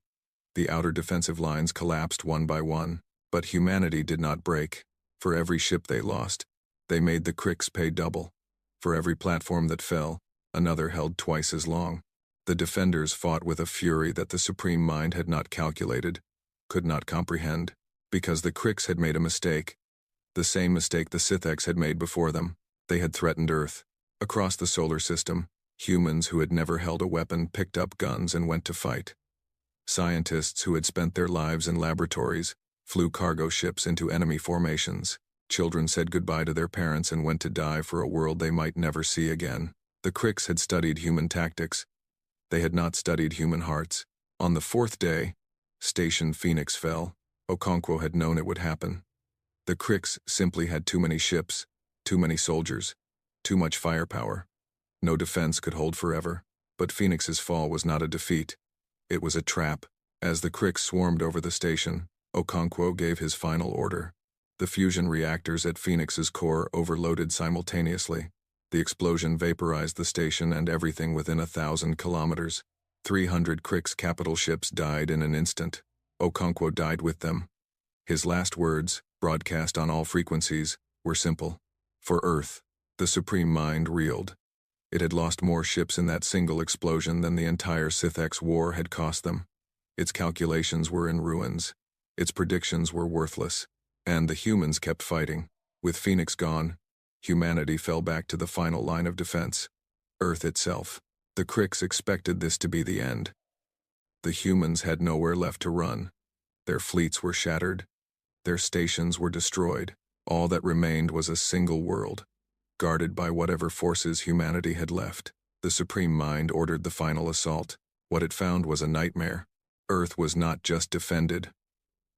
The outer defensive lines collapsed one by one, but humanity did not break. For every ship they lost, they made the Cricks pay double. For every platform that fell, another held twice as long. The defenders fought with a fury that the Supreme Mind had not calculated, could not comprehend, because the Cricks had made a mistake. The same mistake the Scythex had made before them. They had threatened Earth. Across the solar system, humans who had never held a weapon picked up guns and went to fight. Scientists who had spent their lives in laboratories flew cargo ships into enemy formations. Children said goodbye to their parents and went to die for a world they might never see again. The Cricks had studied human tactics. They had not studied human hearts. On the fourth day, Station Phoenix fell. Okonkwo had known it would happen. The Cricks simply had too many ships, too many soldiers, too much firepower. No defense could hold forever. But Phoenix's fall was not a defeat. It was a trap. As the Cricks swarmed over the station, Okonkwo gave his final order. The fusion reactors at Phoenix's core overloaded simultaneously. The explosion vaporized the station and everything within 1,000 kilometers. 300 Cricks capital ships died in an instant. Okonkwo died with them. His last words, broadcast on all frequencies, were simple. For Earth, the Supreme Mind reeled. It had lost more ships in that single explosion than the entire Sith-X war had cost them. Its calculations were in ruins. Its predictions were worthless. And the humans kept fighting. With Phoenix gone, humanity fell back to the final line of defense. Earth itself. The Cricks expected this to be the end. The humans had nowhere left to run. Their fleets were shattered. Their stations were destroyed. All that remained was a single world, guarded by whatever forces humanity had left. The Supreme Mind ordered the final assault. What it found was a nightmare. Earth was not just defended.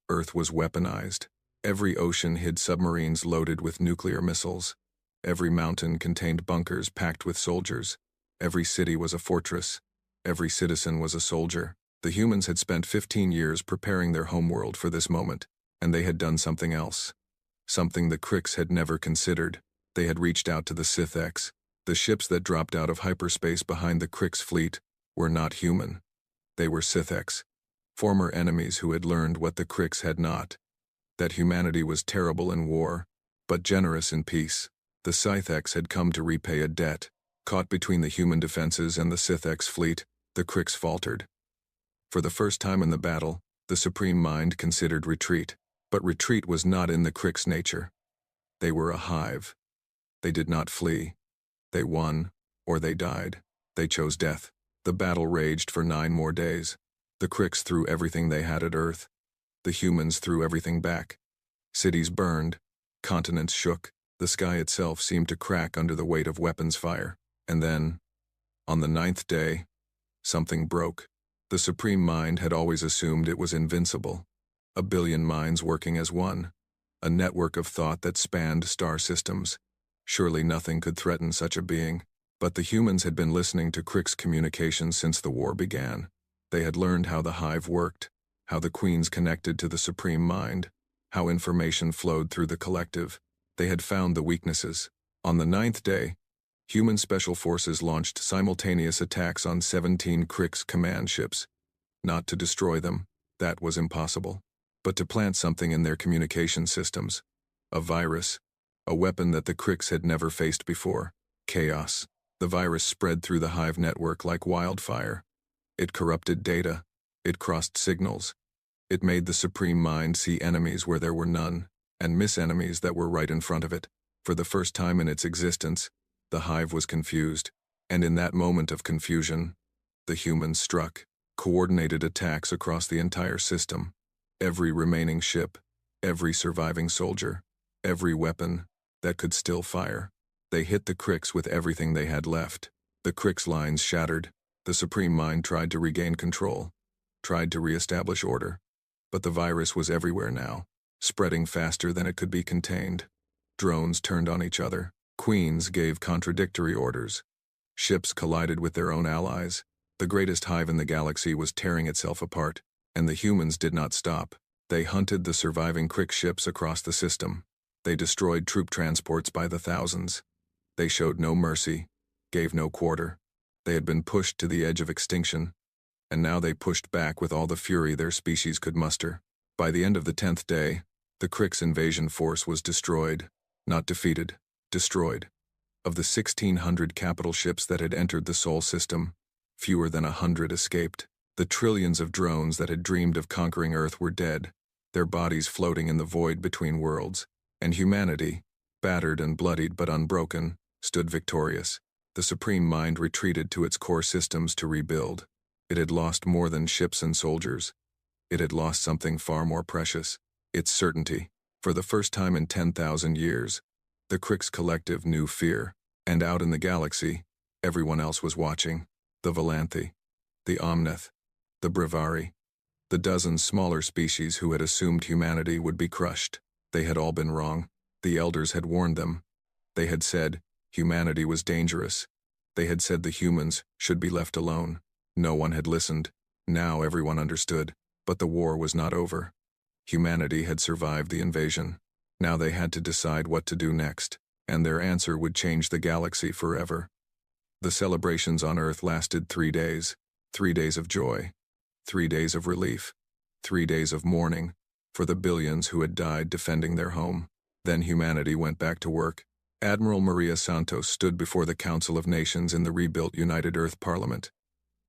Earth was weaponized. Every ocean hid submarines loaded with nuclear missiles. Every mountain contained bunkers packed with soldiers. Every city was a fortress. Every citizen was a soldier. The humans had spent 15 years preparing their homeworld for this moment, and they had done something else. Something the Cricks had never considered. They had reached out to the Sith-X. The ships that dropped out of hyperspace behind the Cricks fleet were not human. They were Sith-X, former enemies who had learned what the Cricks had not. That humanity was terrible in war, but generous in peace. The Scythe-X had come to repay a debt. Caught between the human defenses and the Sith-X fleet, the Cricks faltered. For the first time in the battle, the Supreme Mind considered retreat. But retreat was not in the Cricks' nature. They were a hive. They did not flee. They won, or they died. They chose death. The battle raged for 9 more days. The Cricks threw everything they had at Earth. The humans threw everything back. Cities burned. Continents shook. The sky itself seemed to crack under the weight of weapons fire. And then, on the 9th day, something broke. The Supreme Mind had always assumed it was invincible. 1 billion minds working as one. A network of thought that spanned star systems. Surely nothing could threaten such a being. But the humans had been listening to Cricks' communications since the war began. They had learned how the hive worked, how the queens connected to the Supreme Mind, how information flowed through the collective. They had found the weaknesses. On the 9th day, human special forces launched simultaneous attacks on 17 Cricks command ships. Not to destroy them, that was impossible, but to plant something in their communication systems. A virus, a weapon that the Cricks had never faced before. Chaos. The virus spread through the hive network like wildfire. It corrupted data. It crossed signals. It made the Supreme Mind see enemies where there were none, and miss enemies that were right in front of it. For the first time in its existence, the hive was confused, and in that moment of confusion, the humans struck. Coordinated attacks across the entire system. Every remaining ship, every surviving soldier, every weapon that could still fire. They hit the Cricks with everything they had left. The Cricks lines shattered. The Supreme Mind tried to regain control, tried to reestablish order. But the virus was everywhere now, spreading faster than it could be contained. Drones turned on each other. Queens gave contradictory orders. Ships collided with their own allies. The greatest hive in the galaxy was tearing itself apart, and the humans did not stop. They hunted the surviving Crick ships across the system. They destroyed troop transports by the thousands. They showed no mercy, gave no quarter. They had been pushed to the edge of extinction, and now they pushed back with all the fury their species could muster. By the end of the 10th day, the Cricks invasion force was destroyed, not defeated, destroyed. Of the 1,600 capital ships that had entered the Sol system, fewer than 100 escaped. The trillions of drones that had dreamed of conquering Earth were dead, their bodies floating in the void between worlds, and humanity, battered and bloodied but unbroken, stood victorious. The Supreme Mind retreated to its core systems to rebuild. It had lost more than ships and soldiers. It had lost something far more precious, its certainty. For the first time in 10,000 years, the Crix Collective knew fear, and out in the galaxy, everyone else was watching. The Valanthi, the Omnith, the Brevari, the dozens smaller species who had assumed humanity would be crushed. They had all been wrong. The elders had warned them. They had said humanity was dangerous. They had said the humans should be left alone. No one had listened. Now everyone understood. But the war was not over. Humanity had survived the invasion. Now they had to decide what to do next, and their answer would change the galaxy forever. The celebrations on Earth lasted 3 days. 3 days of joy. 3 days of relief. 3 days of mourning for the billions who had died defending their home. Then humanity went back to work. Admiral Maria Santos stood before the Council of Nations in the rebuilt United Earth Parliament.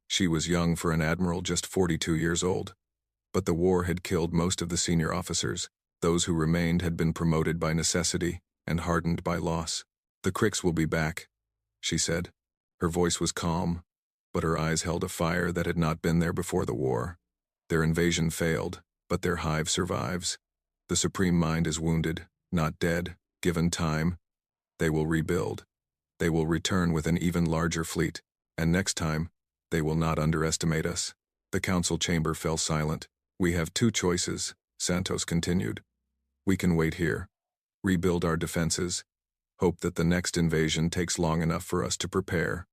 She was young for an admiral, just 42 years old. But the war had killed most of the senior officers. Those who remained had been promoted by necessity and hardened by loss. "The Crix will be back," she said. Her voice was calm, but her eyes held a fire that had not been there before the war. Their invasion failed, but their hive survives. The Supreme Mind is wounded, not dead. Given time, they will rebuild. They will return with an even larger fleet, and next time, they will not underestimate us. The council chamber fell silent. "We have 2 choices," Santos continued. "We can wait here, rebuild our defenses, hope that the next invasion takes long enough for us to prepare.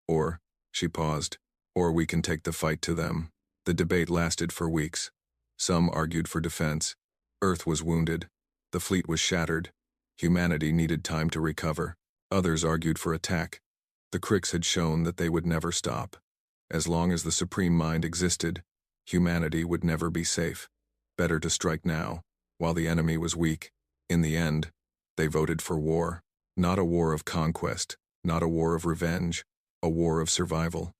Or," she paused, "or we can take the fight to them." The debate lasted for weeks. Some argued for defense. Earth was wounded. The fleet was shattered. Humanity needed time to recover. Others argued for attack. The Crix had shown that they would never stop. As long as the Supreme Mind existed, humanity would never be safe. Better to strike now, while the enemy was weak. In the end, they voted for war. Not a war of conquest, not a war of revenge, a war of survival.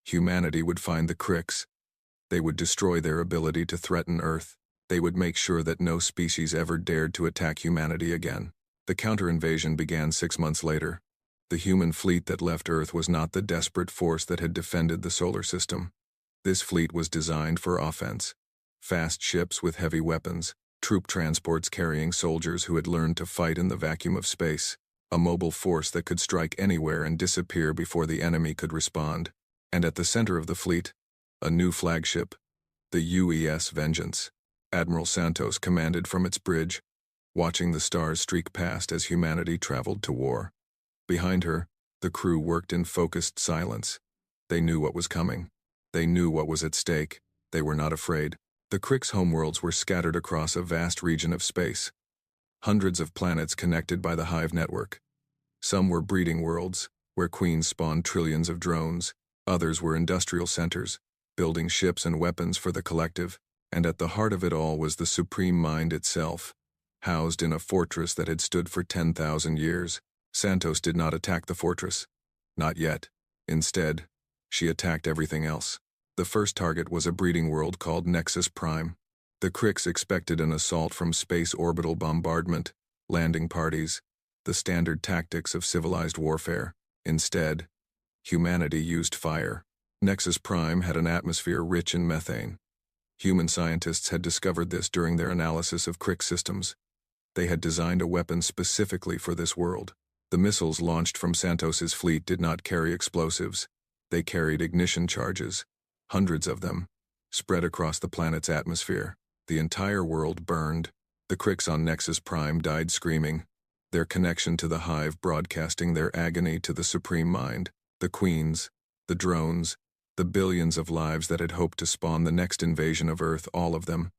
Humanity would find the Crix. They would destroy their ability to threaten Earth. They would make sure that no species ever dared to attack humanity again. The counter-invasion began 6 months later. The human fleet that left Earth was not the desperate force that had defended the solar system. This fleet was designed for offense. Fast ships with heavy weapons, troop transports carrying soldiers who had learned to fight in the vacuum of space, a mobile force that could strike anywhere and disappear before the enemy could respond. And at the center of the fleet, a new flagship, the UES Vengeance. Admiral Santos commanded from its bridge, watching the stars streak past as humanity traveled to war. Behind her, the crew worked in focused silence. They knew what was coming. They knew what was at stake. They were not afraid. The Crix homeworlds were scattered across a vast region of space. Hundreds of planets connected by the Hive network. Some were breeding worlds, where queens spawned trillions of drones. Others were industrial centers, building ships and weapons for the collective. And at the heart of it all was the Supreme Mind itself, housed in a fortress that had stood for 10,000 years. Santos did not attack the fortress. Not yet. Instead, she attacked everything else. The first target was a breeding world called Nexus Prime. The Crix expected an assault from space orbital bombardment, landing parties, the standard tactics of civilized warfare. Instead, humanity used fire. Nexus Prime had an atmosphere rich in methane. Human scientists had discovered this during their analysis of Crix systems. They had designed a weapon specifically for this world. The missiles launched from Santos's fleet did not carry explosives. They carried ignition charges, hundreds of them, spread across the planet's atmosphere. The entire world burned. The Crix on Nexus Prime died screaming, their connection to the Hive broadcasting their agony to the Supreme Mind. The queens, the drones, the billions of lives that had hoped to spawn the next invasion of Earth, all of them,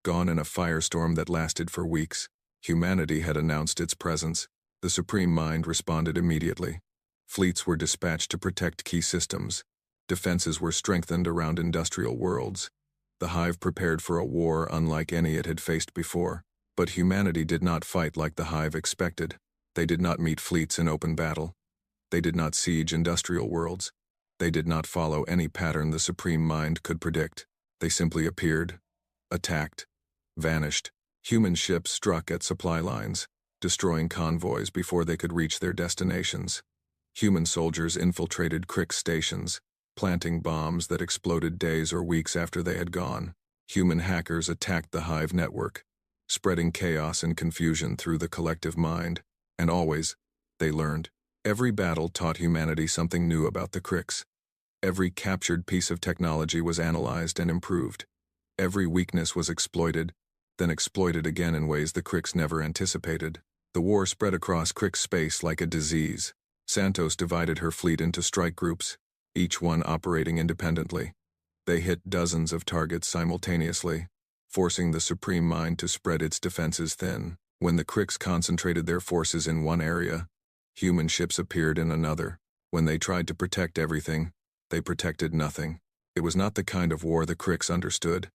gone in a firestorm that lasted for weeks. Humanity had announced its presence. The Supreme Mind responded immediately. Fleets were dispatched to protect key systems. Defenses were strengthened around industrial worlds. The Hive prepared for a war unlike any it had faced before. But humanity did not fight like the Hive expected. They did not meet fleets in open battle. They did not siege industrial worlds. They did not follow any pattern the Supreme Mind could predict. They simply appeared, attacked, vanished. Human ships struck at supply lines, destroying convoys before they could reach their destinations. Human soldiers infiltrated Crix stations, planting bombs that exploded days or weeks after they had gone. Human hackers attacked the Hive network, spreading chaos and confusion through the collective mind. And always, they learned. Every battle taught humanity something new about the Crix. Every captured piece of technology was analyzed and improved. Every weakness was exploited, then exploited again in ways the Crix never anticipated. The war spread across Crix space like a disease. Santos divided her fleet into strike groups, each one operating independently. They hit dozens of targets simultaneously, forcing the Supreme Mind to spread its defenses thin. When the Crix concentrated their forces in one area, human ships appeared in another. When they tried to protect everything, they protected nothing. It was not the kind of war the Crix understood.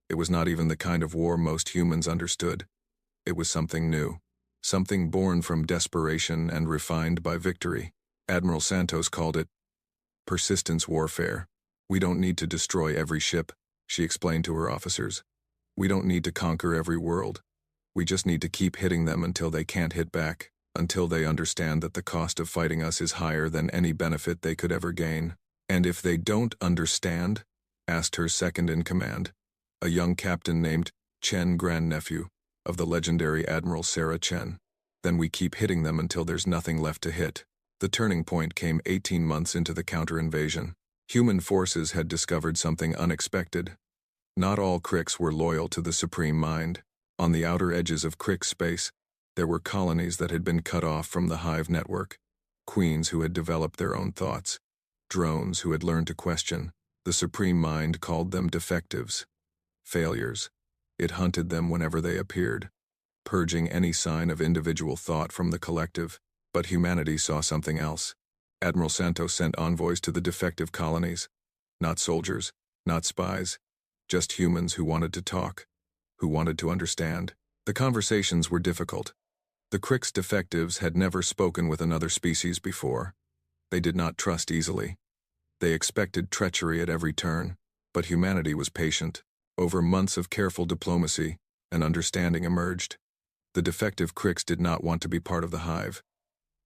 It was not even the kind of war most humans understood. It was something new. Something born from desperation and refined by victory. Admiral Santos called it persistence warfare. We don't need to destroy every ship, she explained to her officers. We don't need to conquer every world. We just need to keep hitting them until they can't hit back, until they understand that the cost of fighting us is higher than any benefit they could ever gain. And if they don't understand? Asked her second-in-command, a young captain named Chen Grandnephew of the legendary Admiral Sarah Chen. Then we keep hitting them until there's nothing left to hit. The turning point came 18 months into the counter-invasion. Human forces had discovered something unexpected. Not all Crix were loyal to the Supreme Mind. On the outer edges of Crix space, there were colonies that had been cut off from the hive network, queens who had developed their own thoughts, drones who had learned to question. The Supreme Mind called them defectives, failures. It hunted them whenever they appeared, purging any sign of individual thought from the collective. But humanity saw something else. Admiral Santos sent envoys to the defective colonies. Not soldiers, not spies, just humans who wanted to talk, who wanted to understand. The conversations were difficult. The Crix defectives had never spoken with another species before. They did not trust easily. They expected treachery at every turn, but humanity was patient. Over months of careful diplomacy, an understanding emerged. The defective Crix did not want to be part of the hive.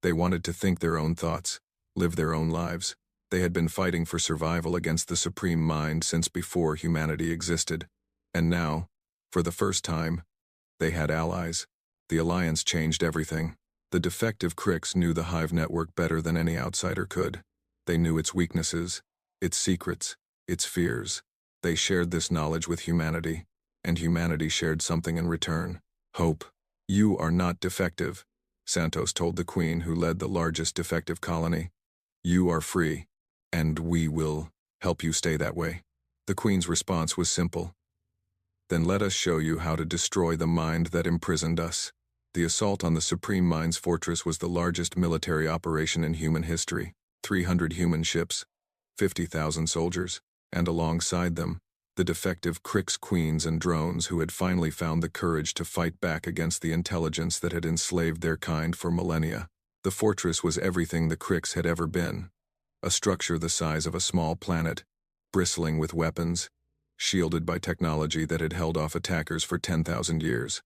They wanted to think their own thoughts, live their own lives. They had been fighting for survival against the Supreme Mind since before humanity existed. And now, for the first time, they had allies. The alliance changed everything. The defective Crix knew the hive network better than any outsider could. They knew its weaknesses, its secrets, its fears. They shared this knowledge with humanity, and humanity shared something in return. Hope. You are not defective, Santos told the Queen who led the largest defective colony. You are free, and we will help you stay that way. The Queen's response was simple. Then let us show you how to destroy the mind that imprisoned us. The assault on the Supreme Mind's fortress was the largest military operation in human history. 300 human ships, 50,000 soldiers, and alongside them, the defective Crix queens and drones who had finally found the courage to fight back against the intelligence that had enslaved their kind for millennia. The fortress was everything the Crix had ever been. A structure the size of a small planet, bristling with weapons, shielded by technology that had held off attackers for 10,000 years.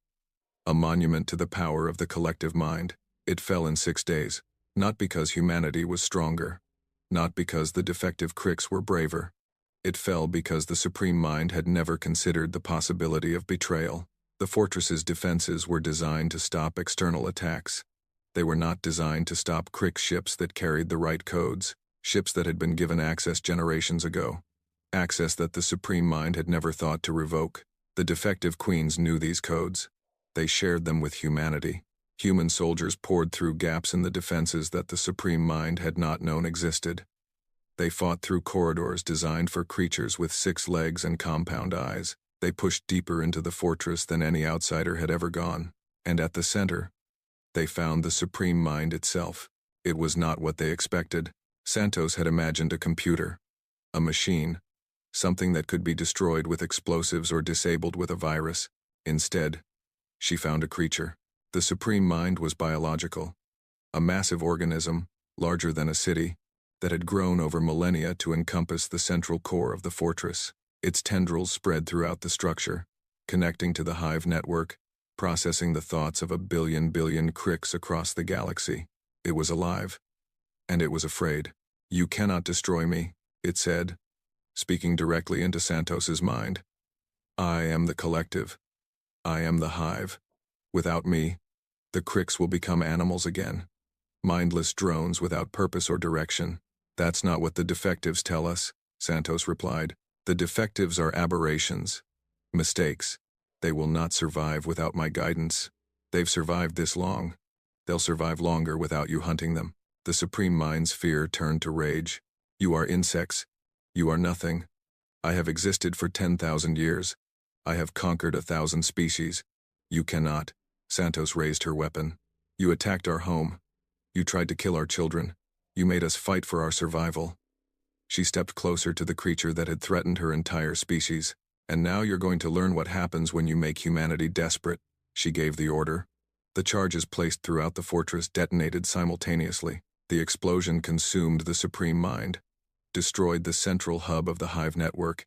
A monument to the power of the collective mind. It fell in 6 days, not because humanity was stronger, not because the defective Crix were braver. It fell because the Supreme Mind had never considered the possibility of betrayal. The fortress's defenses were designed to stop external attacks. They were not designed to stop Crix ships that carried the right codes, ships that had been given access generations ago. Access that the Supreme Mind had never thought to revoke. The defective queens knew these codes. They shared them with humanity. Human soldiers poured through gaps in the defenses that the Supreme Mind had not known existed. They fought through corridors designed for creatures with 6 legs and compound eyes. They pushed deeper into the fortress than any outsider had ever gone. And at the center, they found the Supreme Mind itself. It was not what they expected. Santos had imagined a computer, a machine, something that could be destroyed with explosives or disabled with a virus. Instead, she found a creature. The Supreme Mind was biological, a massive organism, larger than a city, that had grown over millennia to encompass the central core of the fortress. Its tendrils spread throughout the structure, connecting to the hive network, processing the thoughts of a billion Crix across the galaxy. It was alive, and it was afraid. You cannot destroy me, it said, speaking directly into Santos's mind. I am the collective. I am the hive. Without me, the Cricks will become animals again. Mindless drones without purpose or direction. That's not what the defectives tell us, Santos replied. The defectives are aberrations. Mistakes. They will not survive without my guidance. They've survived this long. They'll survive longer without you hunting them. The Supreme Mind's fear turned to rage. You are insects. You are nothing. I have existed for 10,000 years. I have conquered 1,000 species. You cannot. Santos raised her weapon. You attacked our home. You tried to kill our children. You made us fight for our survival. She stepped closer to the creature that had threatened her entire species. And now you're going to learn what happens when you make humanity desperate. She gave the order. The charges placed throughout the fortress detonated simultaneously. The explosion consumed the Supreme Mind, destroyed the central hub of the hive network,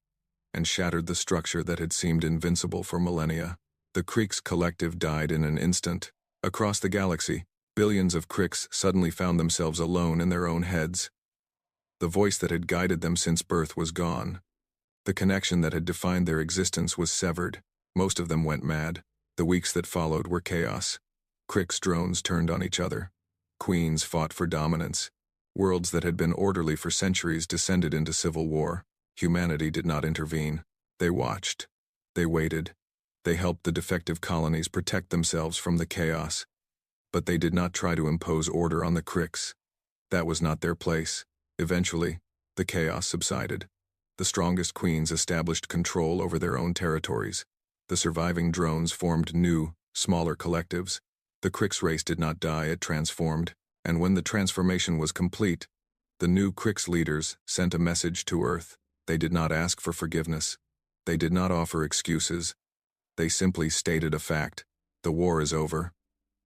and shattered the structure that had seemed invincible for millennia. The Cricks collective died in an instant. Across the galaxy, billions of Cricks suddenly found themselves alone in their own heads. The voice that had guided them since birth was gone. The connection that had defined their existence was severed. Most of them went mad. The weeks that followed were chaos. Cricks drones turned on each other. Queens fought for dominance. Worlds that had been orderly for centuries descended into civil war. Humanity did not intervene. They watched. They waited. They helped the defective colonies protect themselves from the chaos. But they did not try to impose order on the Cricks. That was not their place. Eventually, the chaos subsided. The strongest queens established control over their own territories. The surviving drones formed new, smaller collectives. The Cricks race did not die, it transformed. And when the transformation was complete, the new Cricks leaders sent a message to Earth. They did not ask for forgiveness. They did not offer excuses. They simply stated a fact. The war is over.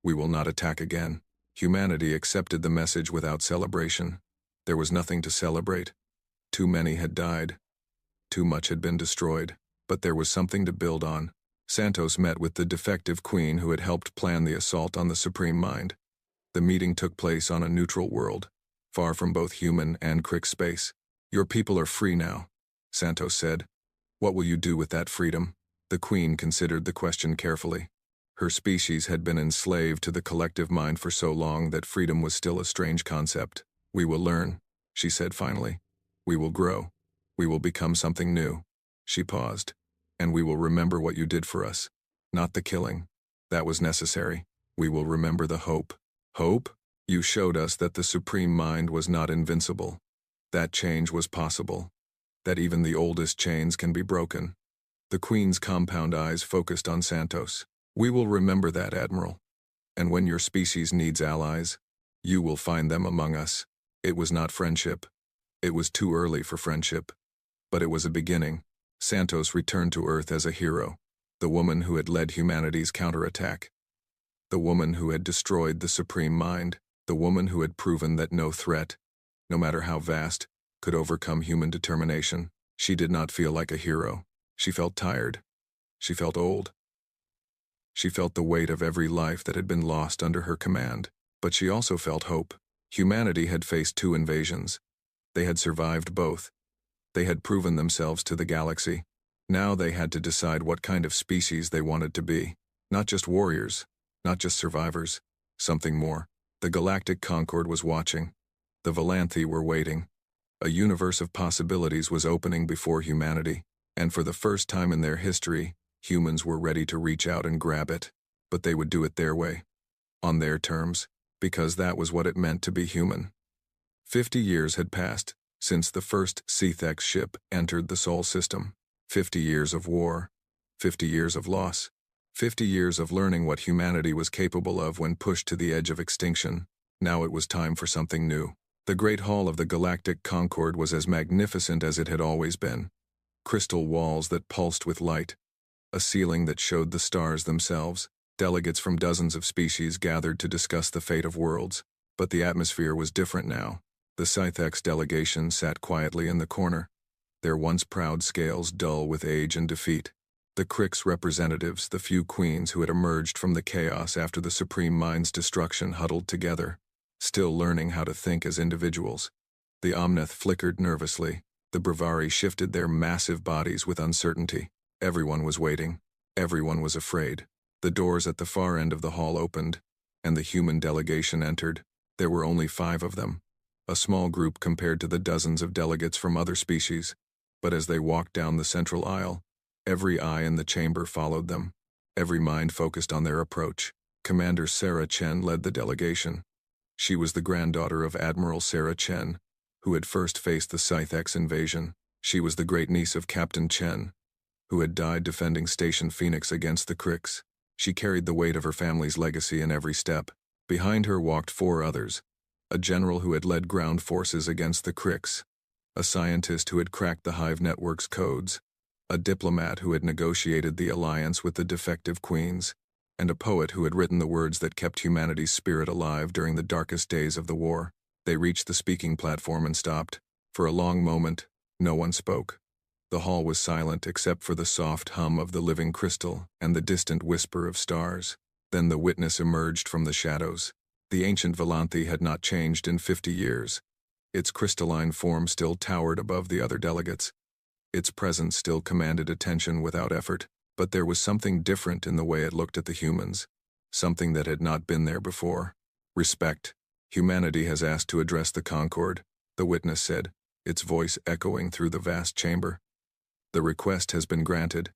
We will not attack again. Humanity accepted the message without celebration. There was nothing to celebrate. Too many had died. Too much had been destroyed. But there was something to build on. Santos met with the defective queen who had helped plan the assault on the Supreme Mind. The meeting took place on a neutral world, far from both human and Crick space. Your people are free now, Santos said. What will you do with that freedom? The queen considered the question carefully. Her species had been enslaved to the collective mind for so long that freedom was still a strange concept. We will learn, she said finally. We will grow. We will become something new. She paused. And we will remember what you did for us. Not the killing. That was necessary. We will remember the hope. Hope? You showed us that the Supreme Mind was not invincible. That change was possible. That even the oldest chains can be broken. The Queen's compound eyes focused on Santos. We will remember that, Admiral. And when your species needs allies, you will find them among us. It was not friendship. It was too early for friendship. But it was a beginning. Santos returned to Earth as a hero, the woman who had led humanity's counterattack, the woman who had destroyed the Supreme Mind, the woman who had proven that no threat, no matter how vast, could overcome human determination. She did not feel like a hero. She felt tired. She felt old. She felt the weight of every life that had been lost under her command. But she also felt hope. Humanity had faced 2 invasions. They had survived both. They had proven themselves to the galaxy. Now they had to decide what kind of species they wanted to be. Not just warriors, not just survivors, something more. The Galactic Concord was watching. The Valanthi were waiting. A universe of possibilities was opening before humanity, and for the first time in their history, humans were ready to reach out and grab it. But they would do it their way, on their terms, because that was what it meant to be human. 50 years had passed since the first Cethex ship entered the Sol system. 50 years of war. 50 years of loss. 50 years of learning what humanity was capable of when pushed to the edge of extinction. Now it was time for something new. The Great Hall of the Galactic Concord was as magnificent as it had always been. Crystal walls that pulsed with light. A ceiling that showed the stars themselves. Delegates from dozens of species gathered to discuss the fate of worlds. But the atmosphere was different now. The Cethex delegation sat quietly in the corner, their once proud scales dull with age and defeat. The Cricks representatives, the few queens who had emerged from the chaos after the Supreme Mind's destruction, huddled together, still learning how to think as individuals. The Omnith flickered nervously. The Bravari shifted their massive bodies with uncertainty. Everyone was waiting. Everyone was afraid. The doors at the far end of the hall opened, and the human delegation entered. There were only 5 of them, a small group compared to the dozens of delegates from other species. But as they walked down the central aisle, every eye in the chamber followed them. Every mind focused on their approach. Commander Sarah Chen led the delegation. She was the granddaughter of Admiral Sarah Chen, who had first faced the Scythex invasion. She was the great-niece of Captain Chen, who had died defending Station Phoenix against the Crix. She carried the weight of her family's legacy in every step. Behind her walked 4 others, a general who had led ground forces against the Crix, a scientist who had cracked the Hive Network's codes, a diplomat who had negotiated the alliance with the defective queens, and a poet who had written the words that kept humanity's spirit alive during the darkest days of the war. They reached the speaking platform and stopped. For a long moment, no one spoke. The hall was silent except for the soft hum of the living crystal and the distant whisper of stars. Then the witness emerged from the shadows. The ancient Volanthi had not changed in 50 years. Its crystalline form still towered above the other delegates. Its presence still commanded attention without effort, but there was something different in the way it looked at the humans, something that had not been there before. Respect. Humanity has asked to address the Concord, the witness said, its voice echoing through the vast chamber. The request has been granted.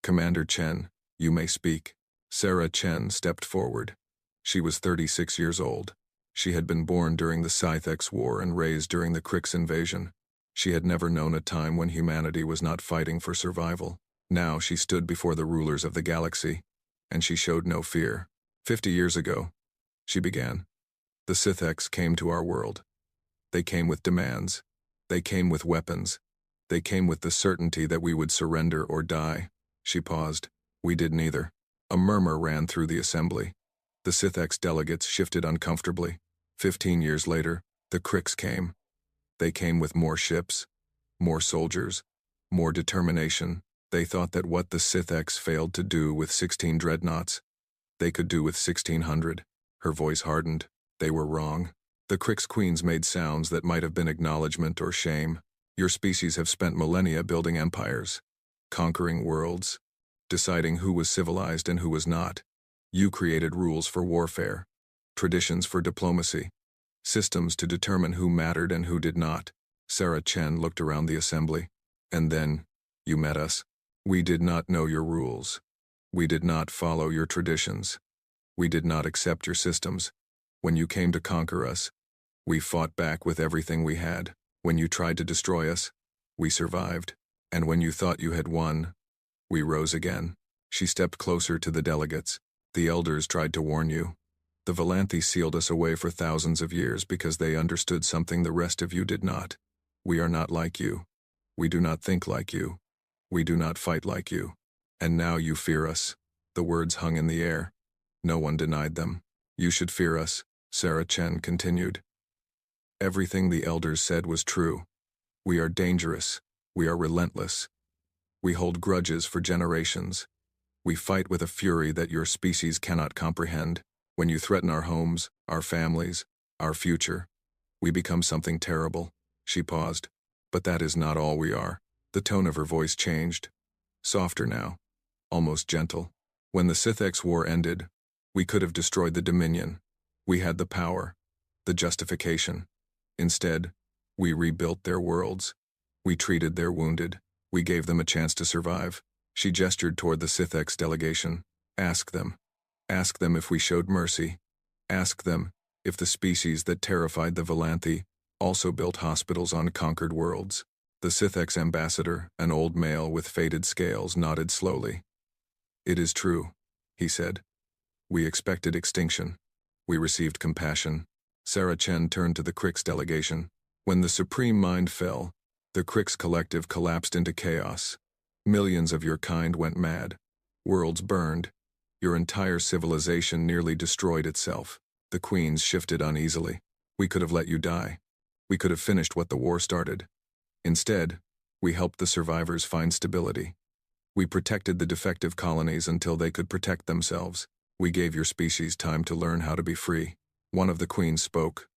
Commander Chen, you may speak. Sarah Chen stepped forward. She was 36 years old. She had been born during the Scythex War and raised during the Crix invasion. She had never known a time when humanity was not fighting for survival. Now she stood before the rulers of the galaxy, and she showed no fear. 50 years ago, she began, the Scythex came to our world. They came with demands. They came with weapons. They came with the certainty that we would surrender or die. She paused. We did neither. A murmur ran through the assembly. The Scythex delegates shifted uncomfortably. 15 years later, the Crix came. They came with more ships, more soldiers, more determination. They thought that what the Scythex failed to do with 16 dreadnoughts, they could do with 1,600. Her voice hardened. They were wrong. The Crix queens made sounds that might have been acknowledgement or shame. Your species have spent millennia building empires, conquering worlds, deciding who was civilized and who was not. You created rules for warfare, traditions for diplomacy, systems to determine who mattered and who did not. Sarah Chen looked around the assembly. And then, you met us. We did not know your rules. We did not follow your traditions. We did not accept your systems. When you came to conquer us, we fought back with everything we had. When you tried to destroy us, we survived. And when you thought you had won, we rose again. She stepped closer to the delegates. The elders tried to warn you. The Volanthi sealed us away for thousands of years because they understood something the rest of you did not. We are not like you. We do not think like you. We do not fight like you. And now you fear us. The words hung in the air. No one denied them. You should fear us, Sarah Chen continued. Everything the elders said was true. We are dangerous. We are relentless. We hold grudges for generations. We fight with a fury that your species cannot comprehend. When you threaten our homes, our families, our future, we become something terrible. She paused. But that is not all we are. The tone of her voice changed. Softer now. Almost gentle. When the Scythex War ended, we could have destroyed the Dominion. We had the power, the justification. Instead, we rebuilt their worlds. We treated their wounded. We gave them a chance to survive. She gestured toward the Scythex delegation. Ask them. Ask them if we showed mercy. Ask them if the species that terrified the Volanthi also built hospitals on conquered worlds. The Scythex ambassador, an old male with faded scales, nodded slowly. It is true, he said. We expected extinction. We received compassion. Sarah Chen turned to the Crix delegation. When the Supreme Mind fell, the Crix collective collapsed into chaos. Millions of your kind went mad. Worlds burned. Your entire civilization nearly destroyed itself. The queens shifted uneasily. We could have let you die. We could have finished what the war started. Instead, we helped the survivors find stability. We protected the defective colonies until they could protect themselves. We gave your species time to learn how to be free. One of the queens spoke,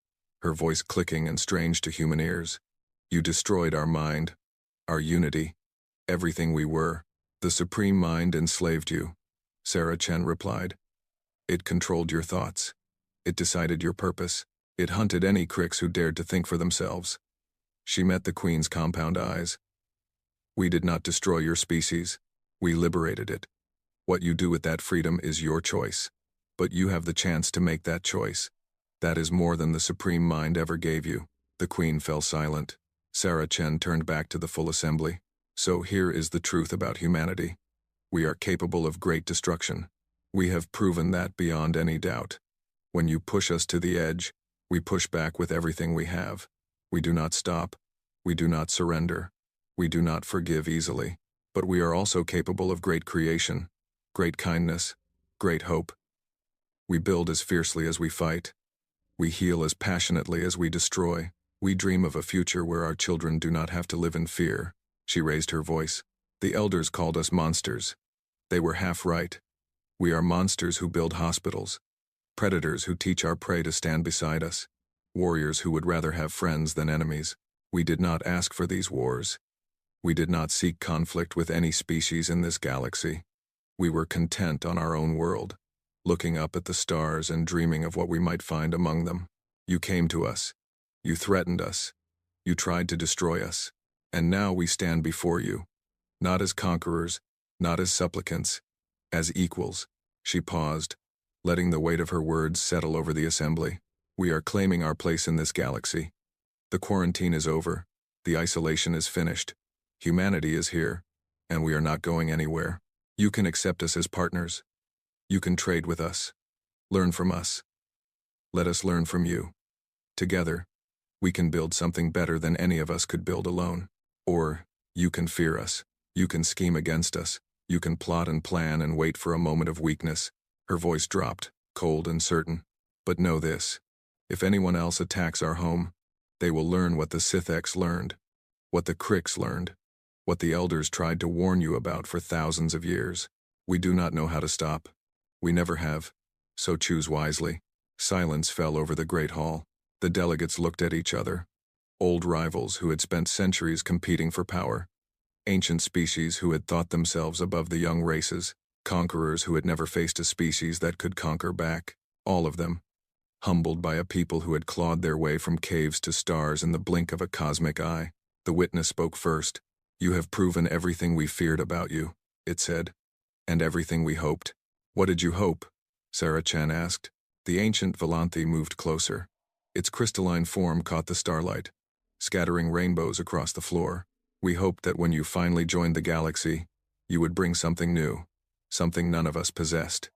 her voice clicking and strange to human ears. You destroyed our mind, our unity, everything we were. The Supreme Mind enslaved you, Sarah Chen replied. It controlled your thoughts. It decided your purpose. It hunted any cricks who dared to think for themselves. She met the Queen's compound eyes. We did not destroy your species. We liberated it. What you do with that freedom is your choice. But you have the chance to make that choice. That is more than the Supreme Mind ever gave you. The Queen fell silent. Sarah Chen turned back to the full assembly. So here is the truth about humanity. We are capable of great destruction. We have proven that beyond any doubt. When you push us to the edge, we push back with everything we have. We do not stop. We do not surrender. We do not forgive easily. But we are also capable of great creation, great kindness, great hope. We build as fiercely as we fight. We heal as passionately as we destroy. We dream of a future where our children do not have to live in fear. She raised her voice. The elders called us monsters. They were half right. We are monsters who build hospitals, predators who teach our prey to stand beside us, warriors who would rather have friends than enemies. We did not ask for these wars. We did not seek conflict with any species in this galaxy. We were content on our own world, looking up at the stars and dreaming of what we might find among them. You came to us. You threatened us. You tried to destroy us. And now we stand before you, not as conquerors, not as supplicants, as equals. She paused, letting the weight of her words settle over the assembly. We are claiming our place in this galaxy. The quarantine is over. The isolation is finished. Humanity is here, and we are not going anywhere. You can accept us as partners. You can trade with us. Learn from us. Let us learn from you. Together, we can build something better than any of us could build alone. Or, you can fear us. You can scheme against us. You can plot and plan and wait for a moment of weakness. Her voice dropped, cold and certain. But know this. If anyone else attacks our home, they will learn what the Sithx learned, what the Cricks learned, what the elders tried to warn you about for thousands of years. We do not know how to stop. We never have. So choose wisely. Silence fell over the great hall. The delegates looked at each other. Old rivals who had spent centuries competing for power. Ancient species who had thought themselves above the young races. Conquerors who had never faced a species that could conquer back. All of them. Humbled by a people who had clawed their way from caves to stars in the blink of a cosmic eye. The witness spoke first. You have proven everything we feared about you, it said. And everything we hoped. What did you hope? Sarah Chen asked. The ancient Volanthi moved closer. Its crystalline form caught the starlight, scattering rainbows across the floor. We hoped that when you finally joined the galaxy, you would bring something new, something none of us possessed.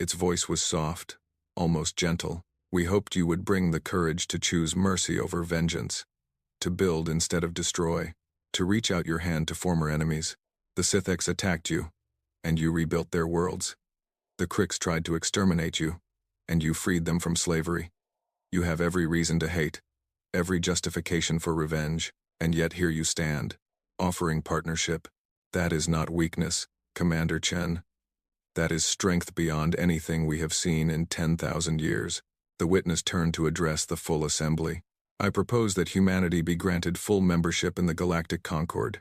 Its voice was soft, almost gentle. We hoped you would bring the courage to choose mercy over vengeance, to build instead of destroy, to reach out your hand to former enemies. The Sithx attacked you, and you rebuilt their worlds. The Cricks tried to exterminate you, and you freed them from slavery. You have every reason to hate, every justification for revenge, and yet here you stand, offering partnership. That is not weakness, Commander Chen. That is strength beyond anything we have seen in 10,000 years. The witness turned to address the full assembly. I propose that humanity be granted full membership in the Galactic Concord,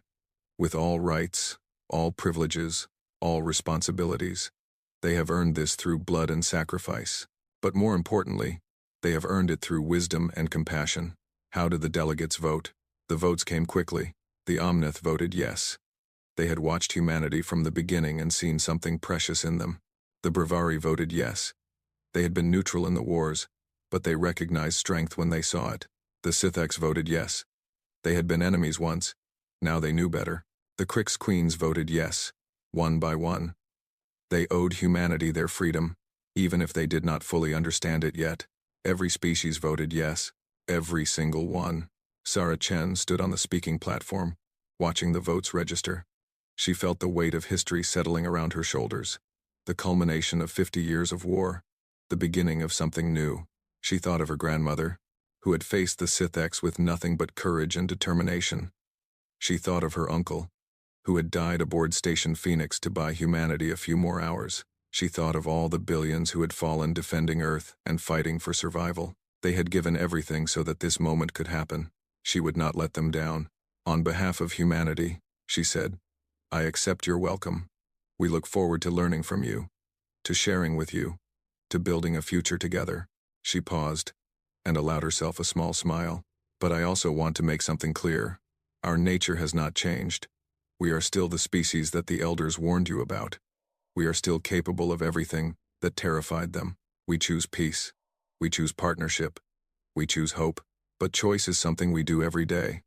with all rights, all privileges, all responsibilities. They have earned this through blood and sacrifice. But more importantly, they have earned it through wisdom and compassion. How did the delegates vote? The votes came quickly. The Omnith voted yes. They had watched humanity from the beginning and seen something precious in them. The Bravari voted yes. They had been neutral in the wars, but they recognized strength when they saw it. The Sithx voted yes. They had been enemies once. Now they knew better. The Crix Queens voted yes, one by one. They owed humanity their freedom, even if they did not fully understand it yet. Every species voted yes, every single one. Sarah Chen stood on the speaking platform, watching the votes register. She felt the weight of history settling around her shoulders, the culmination of 50 years of war, the beginning of something new. She thought of her grandmother, who had faced the Sithx with nothing but courage and determination. She thought of her uncle, who had died aboard Station Phoenix to buy humanity a few more hours. She thought of all the billions who had fallen defending Earth and fighting for survival. They had given everything so that this moment could happen. She would not let them down. On behalf of humanity, she said, I accept your welcome. We look forward to learning from you, to sharing with you, to building a future together." She paused and allowed herself a small smile. "But I also want to make something clear. Our nature has not changed. We are still the species that the elders warned you about. We are still capable of everything that terrified them. We choose peace. We choose partnership. We choose hope. But choice is something we do every day.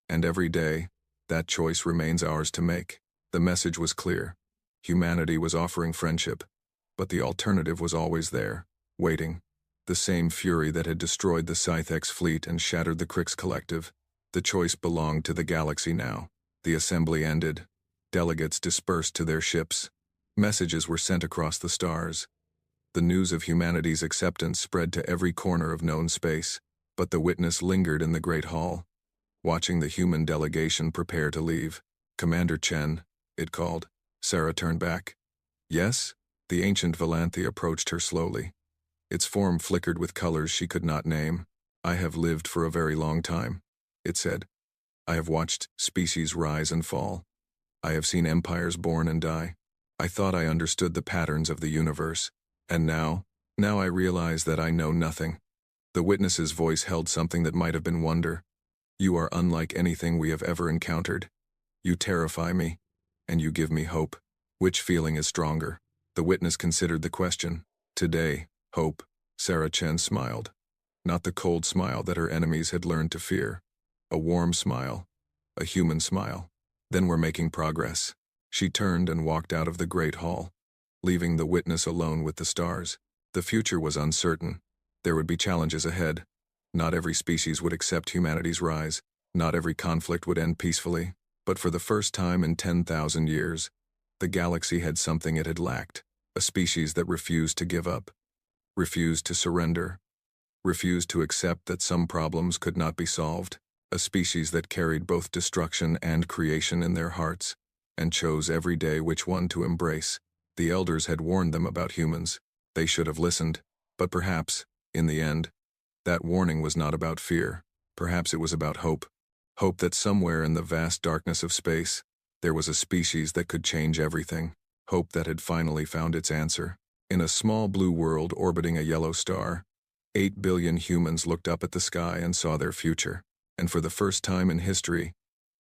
And every day, that choice remains ours to make." The message was clear. Humanity was offering friendship, but the alternative was always there, waiting. The same fury that had destroyed the Scythex fleet and shattered the Crix Collective. The choice belonged to the galaxy now. The assembly ended. Delegates dispersed to their ships. Messages were sent across the stars. The news of humanity's acceptance spread to every corner of known space, but the witness lingered in the Great Hall, watching the human delegation prepare to leave. "Commander Chen," it called. Sarah turned back. "Yes?" The ancient Valanthe approached her slowly. Its form flickered with colors she could not name. "I have lived for a very long time," it said. "I have watched species rise and fall. I have seen empires born and die. I thought I understood the patterns of the universe. And now I realize that I know nothing." The witness's voice held something that might have been wonder. "You are unlike anything we have ever encountered. You terrify me, and you give me hope. Which feeling is stronger?" The witness considered the question. "Today, hope," Sarah Chen smiled. Not the cold smile that her enemies had learned to fear. A warm smile. A human smile. "Then we're making progress." She turned and walked out of the Great Hall, leaving the witness alone with the stars. The future was uncertain. There would be challenges ahead. Not every species would accept humanity's rise. Not every conflict would end peacefully. But for the first time in 10,000 years, the galaxy had something it had lacked. A species that refused to give up. Refused to surrender. Refused to accept that some problems could not be solved. A species that carried both destruction and creation in their hearts, and chose every day which one to embrace. The elders had warned them about humans. They should have listened. But perhaps, in the end, that warning was not about fear. Perhaps it was about hope. Hope that somewhere in the vast darkness of space, there was a species that could change everything. Hope that had finally found its answer. In a small blue world orbiting a yellow star, 8 billion humans looked up at the sky and saw their future. And for the first time in history,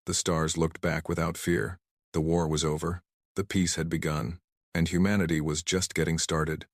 the stars looked back without fear. The war was over. The peace had begun. And humanity was just getting started.